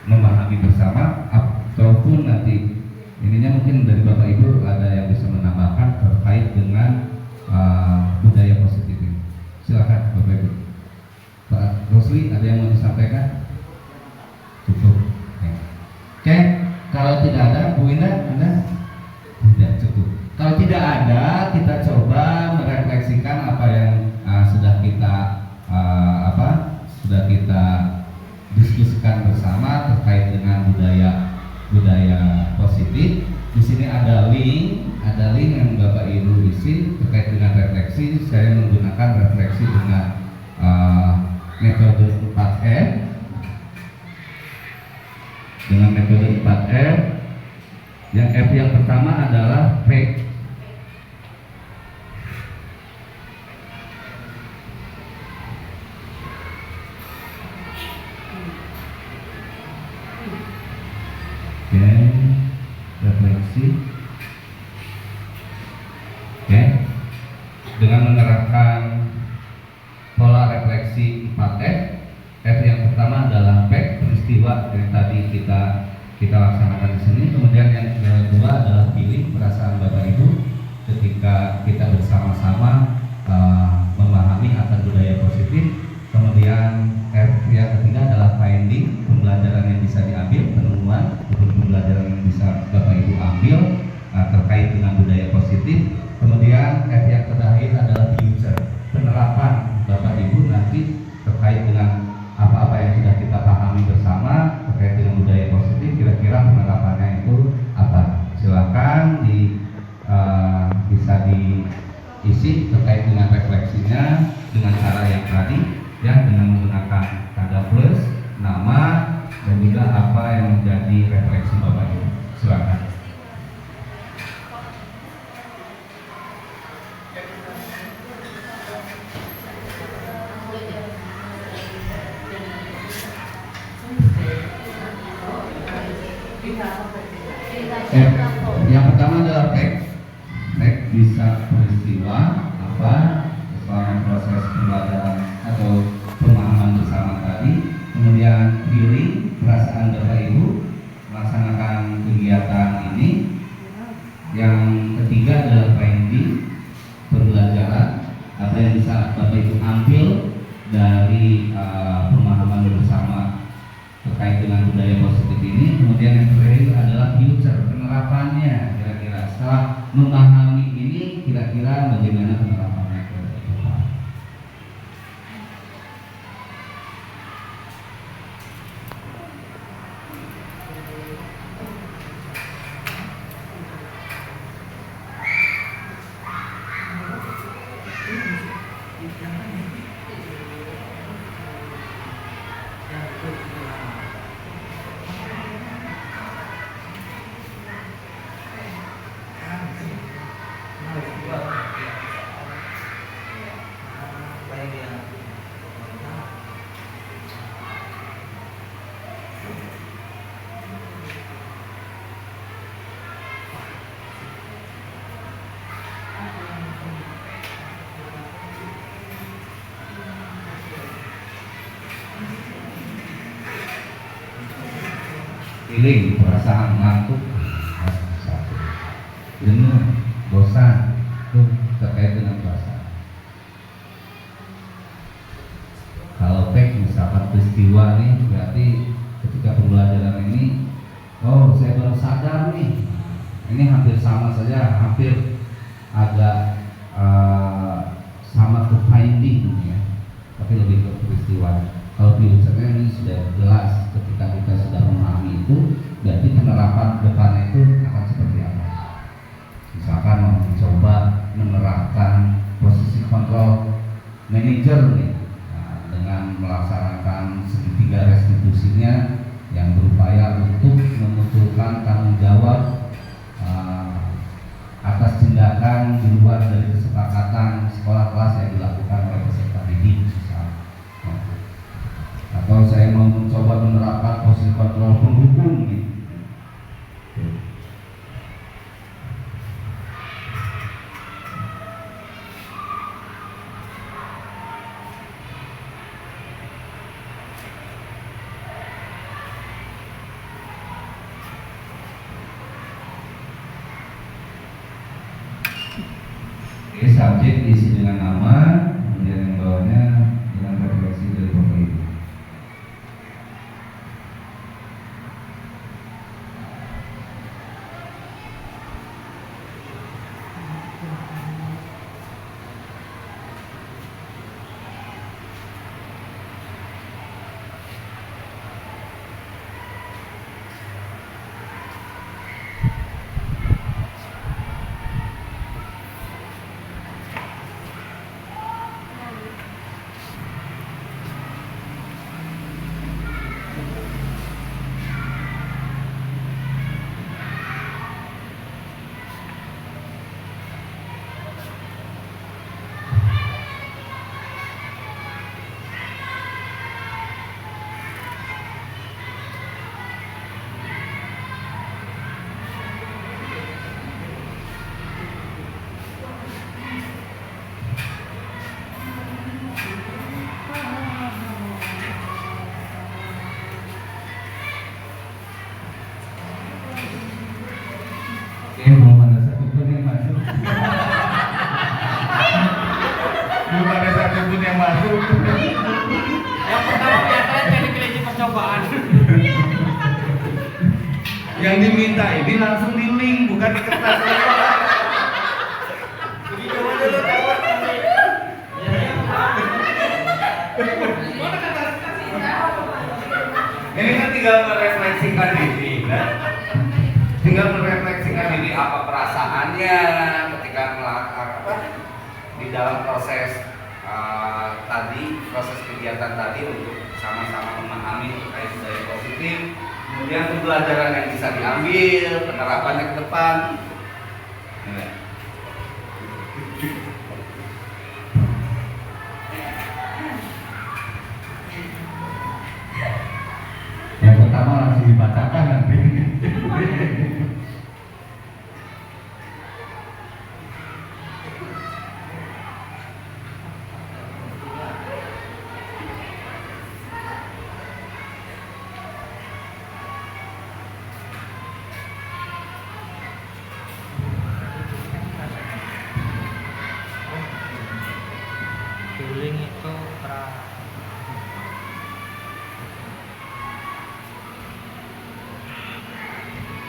Speaker 2: memahami bersama, ataupun nanti ininya mungkin dari Bapak Ibu ada yang bisa menambahkan terkait dengan budaya positif ini. Silakan Bapak Ibu. Pak Rosli, ada yang mau disampaikan? Cukup. Oke, kalau tidak ada, Bu Indah, Anda? Tidak cukup. Kalau tidak ada, kita coba merefleksikan apa yang sudah kita diskusikan bersama terkait dengan budaya positif. Di sini ada link yang Bapak Ibu isi terkait dengan refleksi. Saya menggunakan refleksi dengan metode 4F. Dengan metode 4F, yang F yang pertama adalah fact. Oke, refleksi. Oke, dengan menerapkan pola refleksi 4F. F yang pertama adalah fact, peristiwa yang tadi kita laksanakan di sini. Kemudian yang kedua adalah feeling, perasaan Bapak Ibu ketika kita bersama-sama memahami akan budaya positif. Kemudian F yang ketiga adalah finding, pembelajaran yang bisa diambil, penemuan pembelajaran yang bisa Bapak Ibu ambil terkait dengan budaya positif. Kemudian F yang terakhir adalah future, penerapan Bapak Ibu nanti terkait dengan apa-apa yang sudah kita pahami bersama terkait dengan budaya positif, kira-kira penerapannya itu apa? Silakan bisa diisi terkait dengan refleksinya dengan cara yang tadi, ya, dengan menggunakan tanda plus, nama, dan juga apa yang menjadi refleksi Bapak Ibu. Silakan. Yang pertama adalah fact. Fact bisa peristiwa apa selama proses pembelajaran atau pemahaman bersama tadi. Kemudian feeling, perasaan Bapak Ibu melaksanakan kegiatan ini. Yang ketiga adalah finding, pembelajaran, apa yang bisa Bapak Ibu ambil dari pemahaman bersama terkait dengan budaya positif ini. Kemudian yang terakhir adalah future, penerapannya, kira-kira setelah memahami ini kira-kira bagaimana penerapannya ke depan. Feeling, perasaan ngantuk, jenuh, bosan, itu terkait dengan perasaan. Kalau fact misalkan peristiwa nih, berarti ketika pembelajaran ini, oh saya baru sadar nih, ini hampir sama saja, hampir agak sama ke finding ya, tapi lebih ke peristiwa. Kalau future-nya ini sudah jelas, ketika kita sudah memahami itu, berarti penerapan depannya itu akan seperti apa? Misalkan mau mencoba menerapkan posisi kontrol manajer nih, dengan melaksanakan segitiga restitusinya yang berupaya untuk memunculkan tanggung jawab atas tindakan di luar dari kesepakatan sekolah kelas yang dilakukan oleh peserta didik. Atau saya mau mencoba menerapkan posisi kontrol penghukum gitu. Oke, subjek diisi dengan nama, kemudian yang bawahnya dengan refleksi dari Bapak Ibu.
Speaker 5: Yang pertama biasanya pilih-pilih percobaan.
Speaker 2: Yang diminta ini langsung di link, bukan di kertas.
Speaker 5: Jadi coba dulu kawan nanti.
Speaker 2: Ini kan tinggal merefleksikan diri, kan? Tinggal merefleksikan diri apa perasaannya ketika melakukan di dalam proses proses kegiatan tadi untuk sama-sama memahami terkait budaya positif. Kemudian pembelajaran yang bisa diambil, penerapannya ke depan. Nah. Yang pertama langsung dibacakan nanti.
Speaker 5: Feeling itu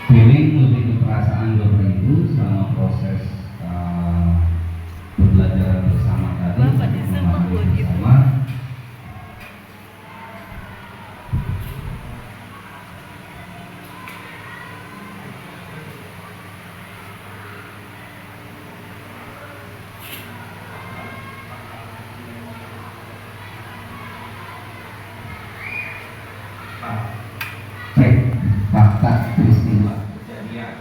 Speaker 2: Feeling lebih ke perasaan Bapak Ibu selama proses pembelajaran bersama tadi, memahami bersama. Cek fakta peristiwa kejadian.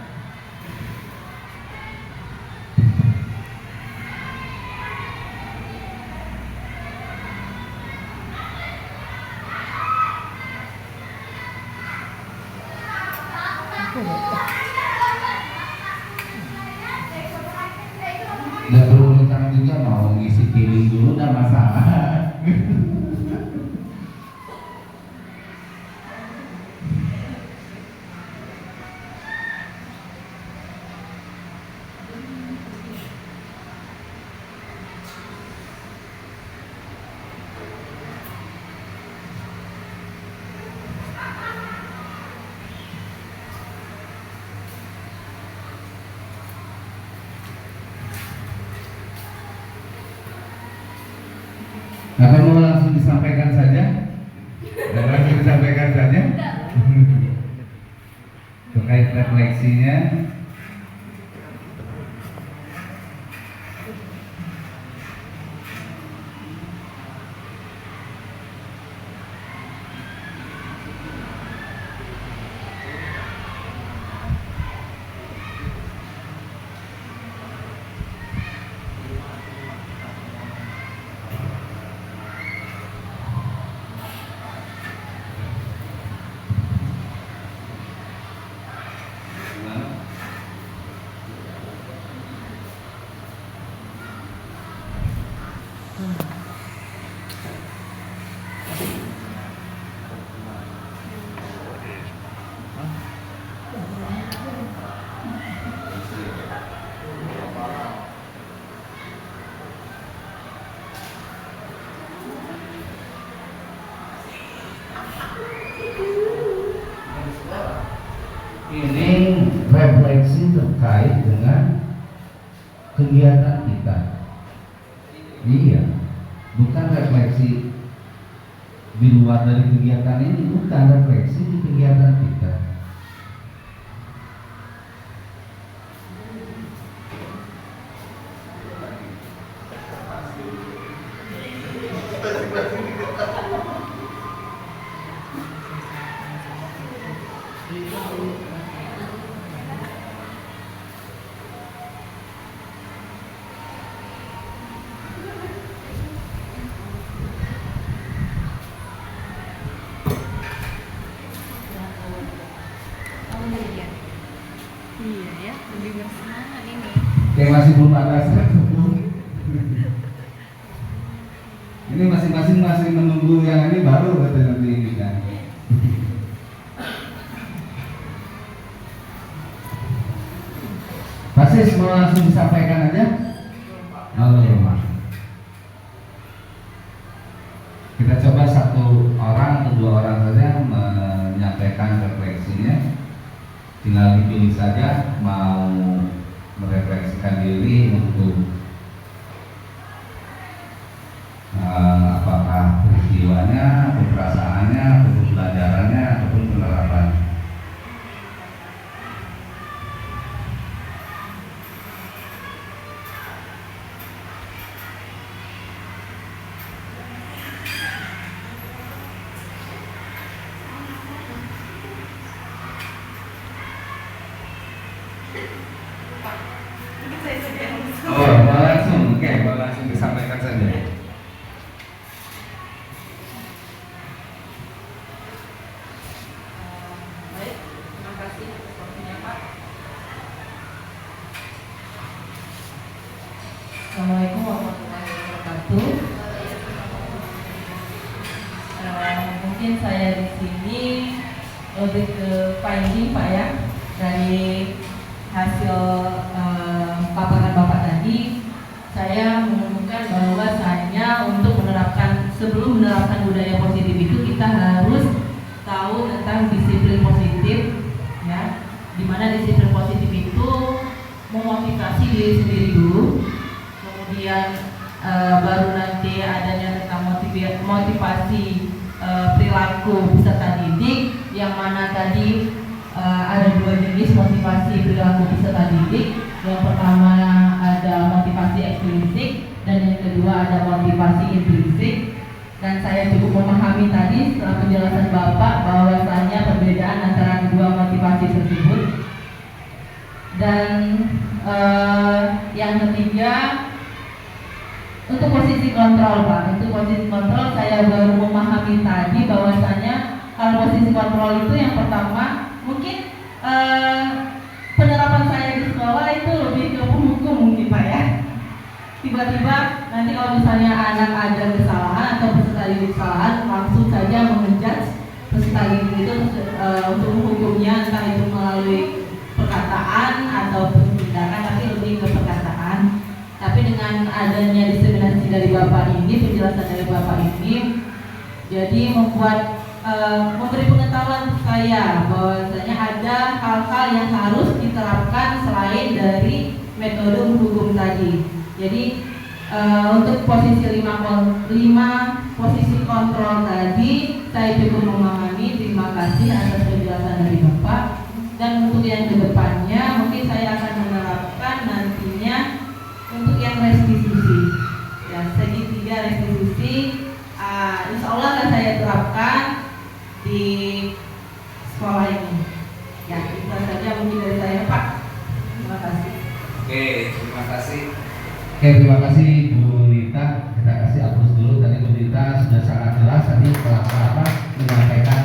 Speaker 2: Dan berulang juga mau ngisi feeling dulu dan masalah. Apa mau langsung disampaikan saja? Langsung disampaikan saja? Terkait refleksinya. Ini refleksi terkait dengan kegiatan kita. Iya, bukan refleksi di luar dari kegiatan ini, bukan refleksi di kegiatan kita.
Speaker 3: Iya ya, lebih bersemangat ini.
Speaker 2: Kayak masih belum ada satu. Ini masing-masing masih menunggu yang ini baru katanya nanti ini kan. Pasis mau langsung disampaikan aja. Halo rumah. menyampaikan refleksinya. Tinggal dipilih saja mau merefleksikan diri untuk apakah peristiwanya, perasaannya, ataupun pelajarannya, ataupun penerapan. Oh, langsung, oke, langsung disampaikan saja.
Speaker 6: Baik, terima kasih atas waktunya Pak. Assalamualaikum warahmatullahi wabarakatuh. Mungkin saya di sini lebih ke finding Pak ya, dari hasil paparan Bapak tadi. Saya menemukan bahwasanya untuk sebelum menerapkan budaya positif itu kita harus tahu tentang disiplin positif, ya, dimana disiplin positif itu memotivasi diri sendiri dulu, kemudian baru nanti adanya tentang motivasi perilaku peserta didik, yang mana tadi ada dua jenis motivasi perilaku peserta didik. Yang pertama ada motivasi eksplisit dan yang kedua ada motivasi implisit. Dan saya cukup memahami tadi setelah penjelasan Bapak bahwasanya perbedaan antara kedua motivasi tersebut. Dan yang ketiga untuk posisi kontrol Pak. Untuk posisi kontrol saya baru memahami tadi bahwasanya kalau posisi kontrol itu yang pertama mungkin penerapan saya di sekolah itu lebih ke penghukum mungkin Pak ya. Tiba-tiba nanti kalau misalnya anak ada kesalahan atau peserta didik kesalahan, langsung saja mengejudge peserta didik itu untuk menghukumnya, entah itu melalui perkataan atau tindakan, tapi lebih ke perkataan. Tapi dengan adanya diseminasi dari Bapak ini, penjelasan dari Bapak ini, jadi membuat memberi pengetahuan saya bahwasanya ada hal-hal yang harus diterapkan selain dari metode menghukum tadi. Jadi untuk posisi 5 posisi kontrol tadi saya cukup memahami. Terima kasih atas penjelasan dari Bapak. Dan untuk yang kedepannya mungkin saya akan menerapkan nantinya untuk yang restitusi, ya, segitiga restitusi. Insya Allah akan saya terapkan di sekolah ini. Ya, itu saja mungkin dari saya Pak. Terima kasih.
Speaker 2: Oke, terima kasih. Terima kasih Bu Nita. Kita kasih hapus dulu. Tadi Bu Nita sudah sangat jelas tadi setelah menyampaikan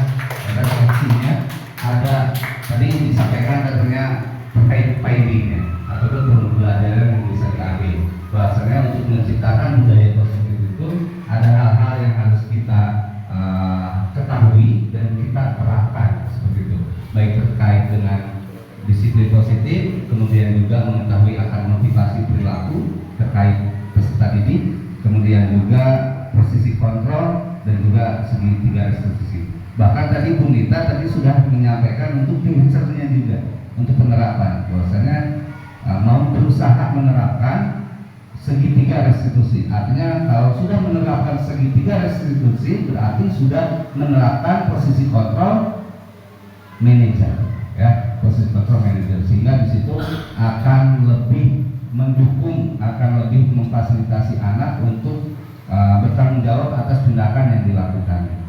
Speaker 2: refleksinya. Ada tadi disampaikan katanya terkait findingnya ataupun pembelajaran yang bisa diambil. Bahwasanya untuk menciptakan budaya positif itu ada hal-hal yang harus kita ketahui dan kita terapkan seperti itu, baik terkait dengan disiplin positif, kemudian juga mengetahui akan motivasi perilaku terkait peserta didik, kemudian juga posisi kontrol dan juga segitiga restitusi. Bahkan tadi Bu Nita tadi sudah menyampaikan untuk future-nya juga untuk penerapan, bahwasanya mau berusaha menerapkan segitiga restitusi. Artinya kalau sudah menerapkan segitiga restitusi berarti sudah menerapkan posisi kontrol manajer, ya, posisi kontrol manajer, sehingga di situ akan lebih mendukung, akan lebih memfasilitasi anak untuk bertanggung jawab atas tindakan yang dilakukan,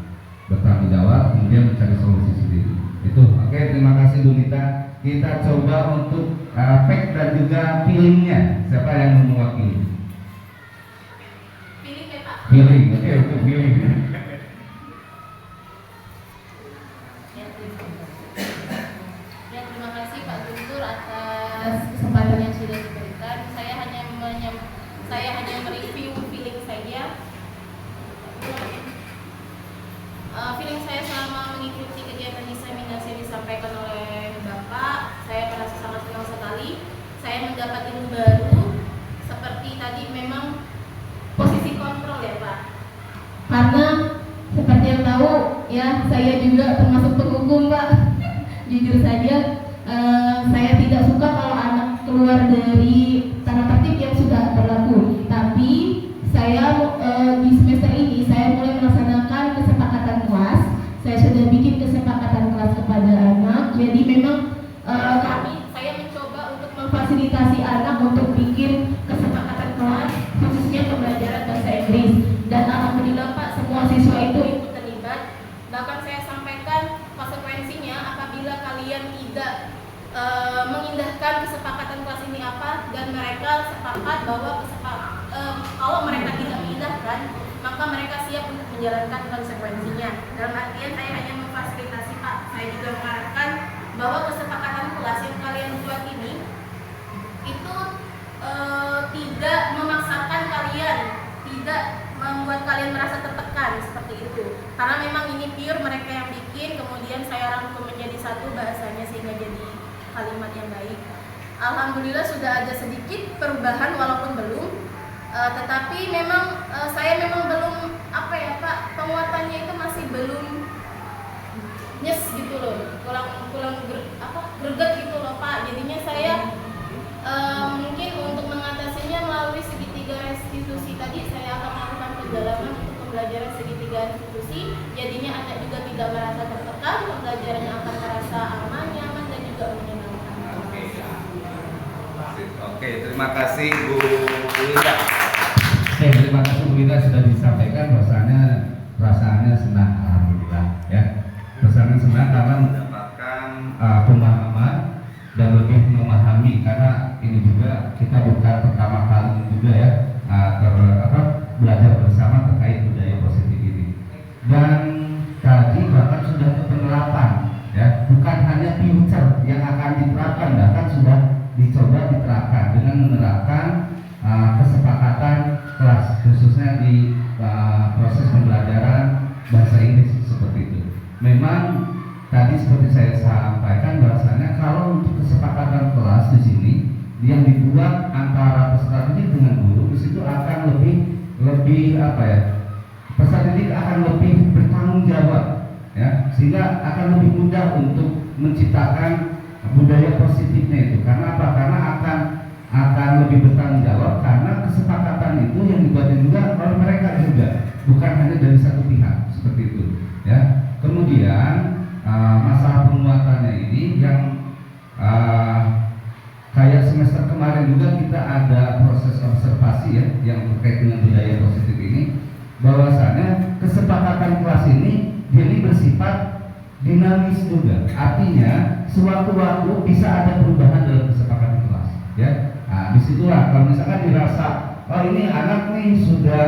Speaker 2: bertanggung jawab kemudian mencari solusi sendiri. Itu oke. Terima kasih Bu Nita. Kita coba untuk fact dan juga feelingnya. Siapa yang mewakili?
Speaker 4: Pilih ya Pak.
Speaker 2: Feeling, oke, untuk feeling.
Speaker 4: Ya, terima kasih Pak Guntur atas kesempatan yang sudah diberikan. Saya hanya mereview feeling saja. Feeling saya selama mengikuti kegiatan diseminasi yang disampaikan oleh Bapak, saya merasa sangat senang sekali. Saya mendapat ilmu baru seperti tadi, memang posisi kontrol ya Pak. Karena seperti yang tahu
Speaker 3: tahu ya, saya juga termasuk penghukum Pak. Jujur saja, saya tidak suka kalau anak keluar dari tata tertib yang sudah berlaku. Tapi saya di semester ini saya mulai melaksanakan kesepakatan kelas. Saya sudah bikin kesepakatan kelas kepada anak. Jadi memang saya mencoba untuk memfasilitasi anak untuk bikin kesepakatan kelas, khususnya pembelajaran bahasa Inggris. Dan alhamdulillah Pak, semua siswa itu ikut terlibat. Bahkan saya sampaikan konsekuensinya apabila kalian tidak mengindahkan kesepakatan kelas ini apa, dan mereka sepakat bahwa kalau mereka tidak mengindahkan, maka mereka siap untuk menjalankan konsekuensinya. Dalam artian saya hanya memfasilitasi Pak. Saya juga mengarahkan bahwa kesepakatan kelas yang kalian buat ini itu tidak memaksakan kalian, tidak membuat kalian merasa tertekan seperti itu. Karena memang ini pure mereka yang bikin, kemudian saya rangkum menjadi satu bahasanya sehingga jadi kalimat yang baik. Alhamdulillah sudah ada sedikit perubahan walaupun belum, tetapi memang saya memang belum apa ya Pak, penguatannya itu masih belum nyes gitu loh, kurang greget gitu loh Pak. Jadinya saya mungkin untuk mengatasinya melalui segitiga restitusi tadi saya akan melakukan pendalaman untuk pembelajaran segitiga restitusi. Jadinya anak juga tidak merasa tertekan, pembelajarannya akan merasa aman, nyaman dan juga menyenangkan.
Speaker 2: Oke, terima kasih Bu Linda. Terima kasih Bu Linda sudah disampaikan bahwasanya perasaannya senang, alhamdulillah ya. Perasaannya senang karena mendapatkan pemahaman dan lebih memahami, karena ini juga kita bukan pertama kali juga ya belajar bersama terkait budaya positif ini. Dan tadi bahkan sudah ke penerapan ya, bukan hanya future yang akan diterapkan, bahkan sudah dicoba diterapkan dengan menerapkan kesepakatan kelas, khususnya di proses pembelajaran bahasa Inggris seperti itu. Memang tadi seperti saya sampaikan bahwasanya kalau untuk kesepakatan kelas di sini yang dibuat antara peserta didik dengan guru, di situ akan lebih apa ya, peserta didik akan lebih bertanggung jawab ya, sehingga akan lebih mudah untuk menciptakan budaya positifnya itu. Karena apa? Karena akan lebih bertanggung jawab, karena kesepakatan itu yang dibuat juga oleh mereka juga, bukan hanya dari satu pihak seperti itu ya. Kemudian masalah penguatannya ini yang kayak semester kemarin juga kita ada proses observasi ya yang terkait dengan budaya positif ini, bahwasanya kesepakatan kelas ini jadi bersifat dinamis juga, artinya sewaktu-waktu bisa ada perubahan dalam kesepakatan kelas ya. Nah, disitulah kalau misalkan dirasa oh ini anak nih sudah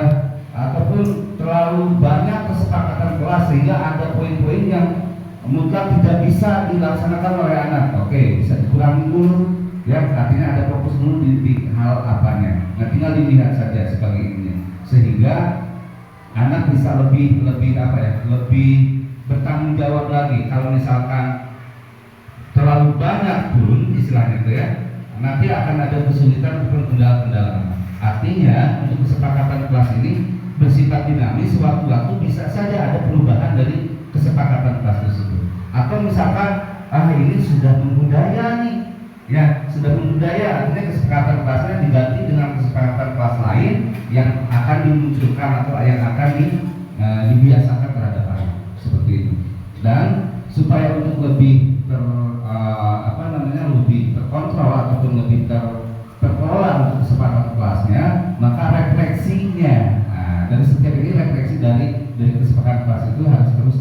Speaker 2: ataupun terlalu banyak kesepakatan kelas sehingga ada poin-poin yang mutlak tidak bisa dilaksanakan oleh anak, oke, bisa dikurangi dulu ya, artinya ada fokus dulu di hal apanya. Nah, tinggal dilihat saja sebagai ini, sehingga anak bisa lebih apa ya, lebih bertanggung jawab lagi. Kalau misalkan terlalu banyak pun istilahnya itu ya, nanti akan ada kesulitan untuk kendala-kendala. Artinya untuk kesepakatan kelas ini bersifat dinamis, sewaktu-waktu bisa saja ada perubahan dari kesepakatan kelas tersebut. Atau misalkan ini sudah membudaya nih ya, sudah membudaya, artinya kesepakatan kelasnya diganti dengan kesepakatan kelas lain yang akan dimunculkan atau yang akan dibiasakan terhadap anak seperti itu. Dan supaya untuk lebih lebih terkontrol ataupun lebih terkelola untuk kesepakatan kelasnya, maka refleksinya dari setiap ini, refleksi dari kesepakatan kelas itu harus terus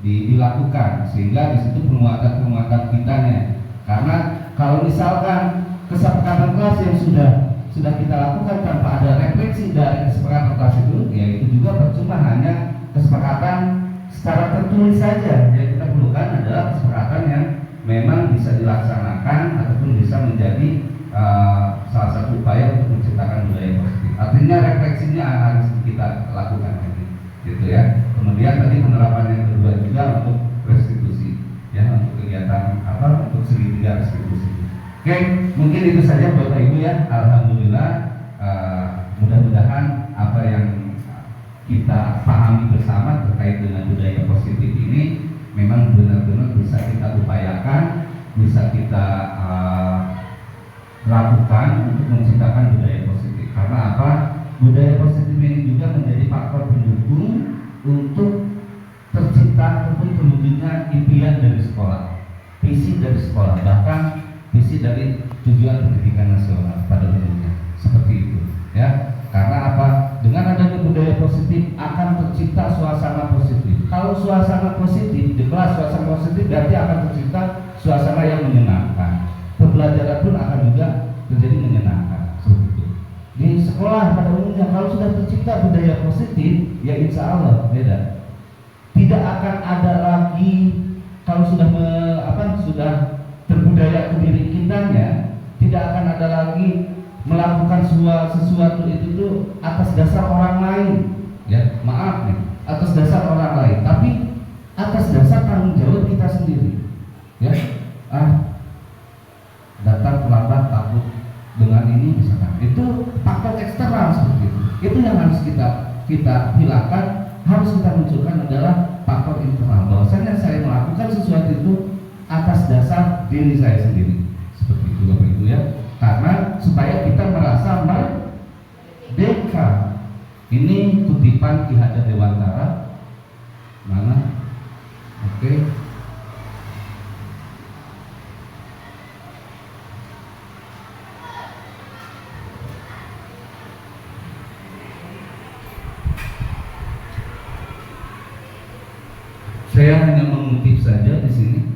Speaker 2: dilakukan, sehingga di situ penguatan kitanya. Karena kalau misalkan kesepakatan kelas yang sudah kita lakukan tanpa ada refleksi dari kesepakatan kelas itu, ya itu juga percuma, hanya kesepakatan secara tertulis saja. Yang kita perlukan adalah kesepakatan yang memang bisa dilaksanakan ataupun bisa menjadi salah satu upaya untuk menciptakan budaya positif. Artinya refleksinya harus kita lakukan gitu ya. Kemudian tadi penerapan yang kedua juga untuk restitusi ya, untuk kegiatan untuk segitiga restitusi. Oke, mungkin itu saja Bapak Ibu ya. Alhamdulillah, mudah-mudahan apa yang kita pahami bersama terkait dengan budaya yang benar-benar bisa kita upayakan, bisa kita lakukan untuk menciptakan budaya positif. Karena apa? Budaya positif ini juga menjadi faktor pendukung untuk tercipta ataupun terwujudnya impian dari sekolah, visi dari sekolah, bahkan visi dari tujuan pendidikan nasional pada umumnya, seperti itu ya. Karena apa? Dengan adanya budaya positif akan tercipta suasana positif. Kalau suasana positif di kelas, suasana positif berarti akan tercipta suasana yang menyenangkan. Pembelajaran pun akan juga menjadi menyenangkan, seperti itu. Di sekolah pada umumnya kalau sudah tercipta budaya positif, ya insya Allah beda. Tidak akan ada lagi kalau sudah sudah terbudaya ke diri kitanya, tidak akan ada lagi melakukan sesuatu itu tuh atas dasar orang lain, ya maaf nih, atas dasar orang lain, tapi atas dasar tanggung jawab kita sendiri, ya. Datang terlambat takut dengan ini misalkan, itu faktor eksternal seperti itu yang harus kita hilangkan, harus kita munculkan adalah faktor internal, bahwasanya saya melakukan sesuatu itu atas dasar diri saya sendiri, seperti itu Bapak Ibu ya. Karena supaya kita merasa merdeka. Ini kutipan Ki Hajar Dewantara. Mana? Oke. Saya hanya mengutip saja di sini.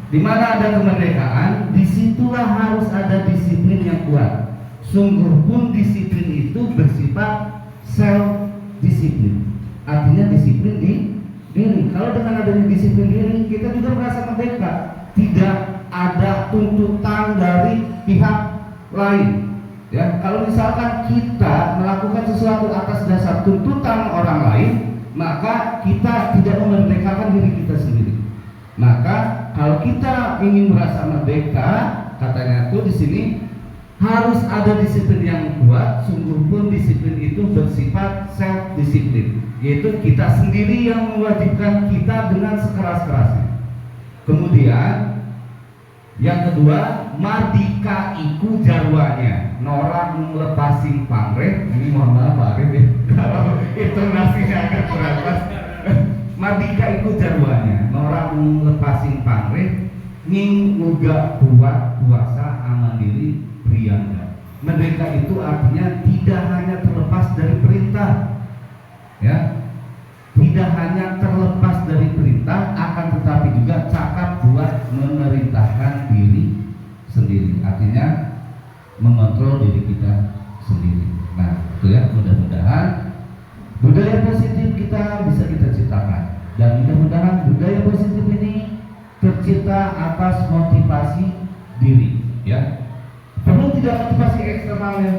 Speaker 2: Di mana ada kemerdekaan, disitulah harus ada disiplin yang kuat. Sungguh pun disiplin itu bersifat self disiplin, artinya disiplin di diri. Kalau dengan adanya disiplin diri, kita juga merasa merdeka. Tidak ada tuntutan dari pihak lain. Ya, kalau misalkan kita melakukan sesuatu atas dasar tuntutan orang lain, maka kita tidak memerdekakan diri kita sendiri. Maka kalau kita ingin merasa merdeka, katanya tuh di sini harus ada disiplin yang kuat. Sungguh pun disiplin itu bersifat self disiplin, yaitu kita sendiri yang mewajibkan kita dengan sekeras-kerasnya. Kemudian yang kedua, mardika iku jarwanya, norang lepasing pamrih. Ini mohon maaf Pak Arif ya, kalau itu nasinya agak kurang pas. Mardika iku jarwanya, norang lepasing pamrih, ning uga kuat puasa amandiri priyangga. Merdeka itu artinya tidak hanya terlepas dari perintah, ya, tidak hanya terlepas dari perintah, akan tetapi juga cakap buat memerintahkan diri sendiri, artinya mengontrol diri kita sendiri. Nah, itu ya, mudah-mudahan budaya positif kita bisa kita ciptakan, dan mudah-mudahan budaya positif ini tercipta atas motivasi diri, ya. Perlu tidak motivasi eksternalnya,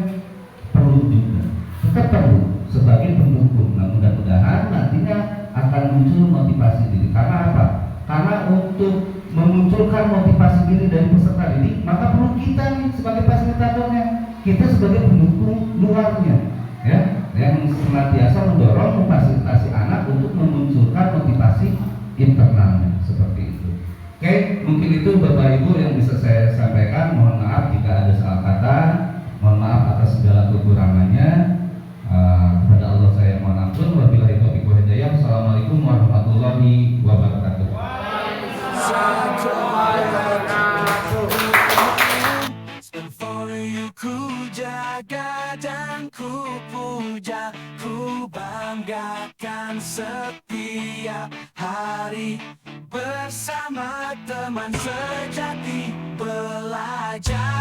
Speaker 2: perlu juga, tetap perlu sebagai pendukung. Nah, mudah-mudahan nantinya akan muncul motivasi diri. Karena apa? Karena untuk memunculkan motivasi diri dari peserta didik, maka perlu kita nih sebagai fasilitatornya, kita sebagai pendukung luarnya, ya, yang senantiasa mendorong memfasilitasi anak untuk memunculkan motivasi internalnya, seperti itu. Oke, mungkin itu Bapak Ibu yang bisa saya sampaikan. Mohon maaf jika ada salah kata, mohon maaf atas segala kekurangannya. Kepada Allah saya mohon ampun. Wabillahi taufiq wal hidayah. Assalamualaikum warahmatullahi wabarakatuh.
Speaker 1: For you ku jaga dan ku puja, ku banggakan setiap hari bersama teman sejati belajar.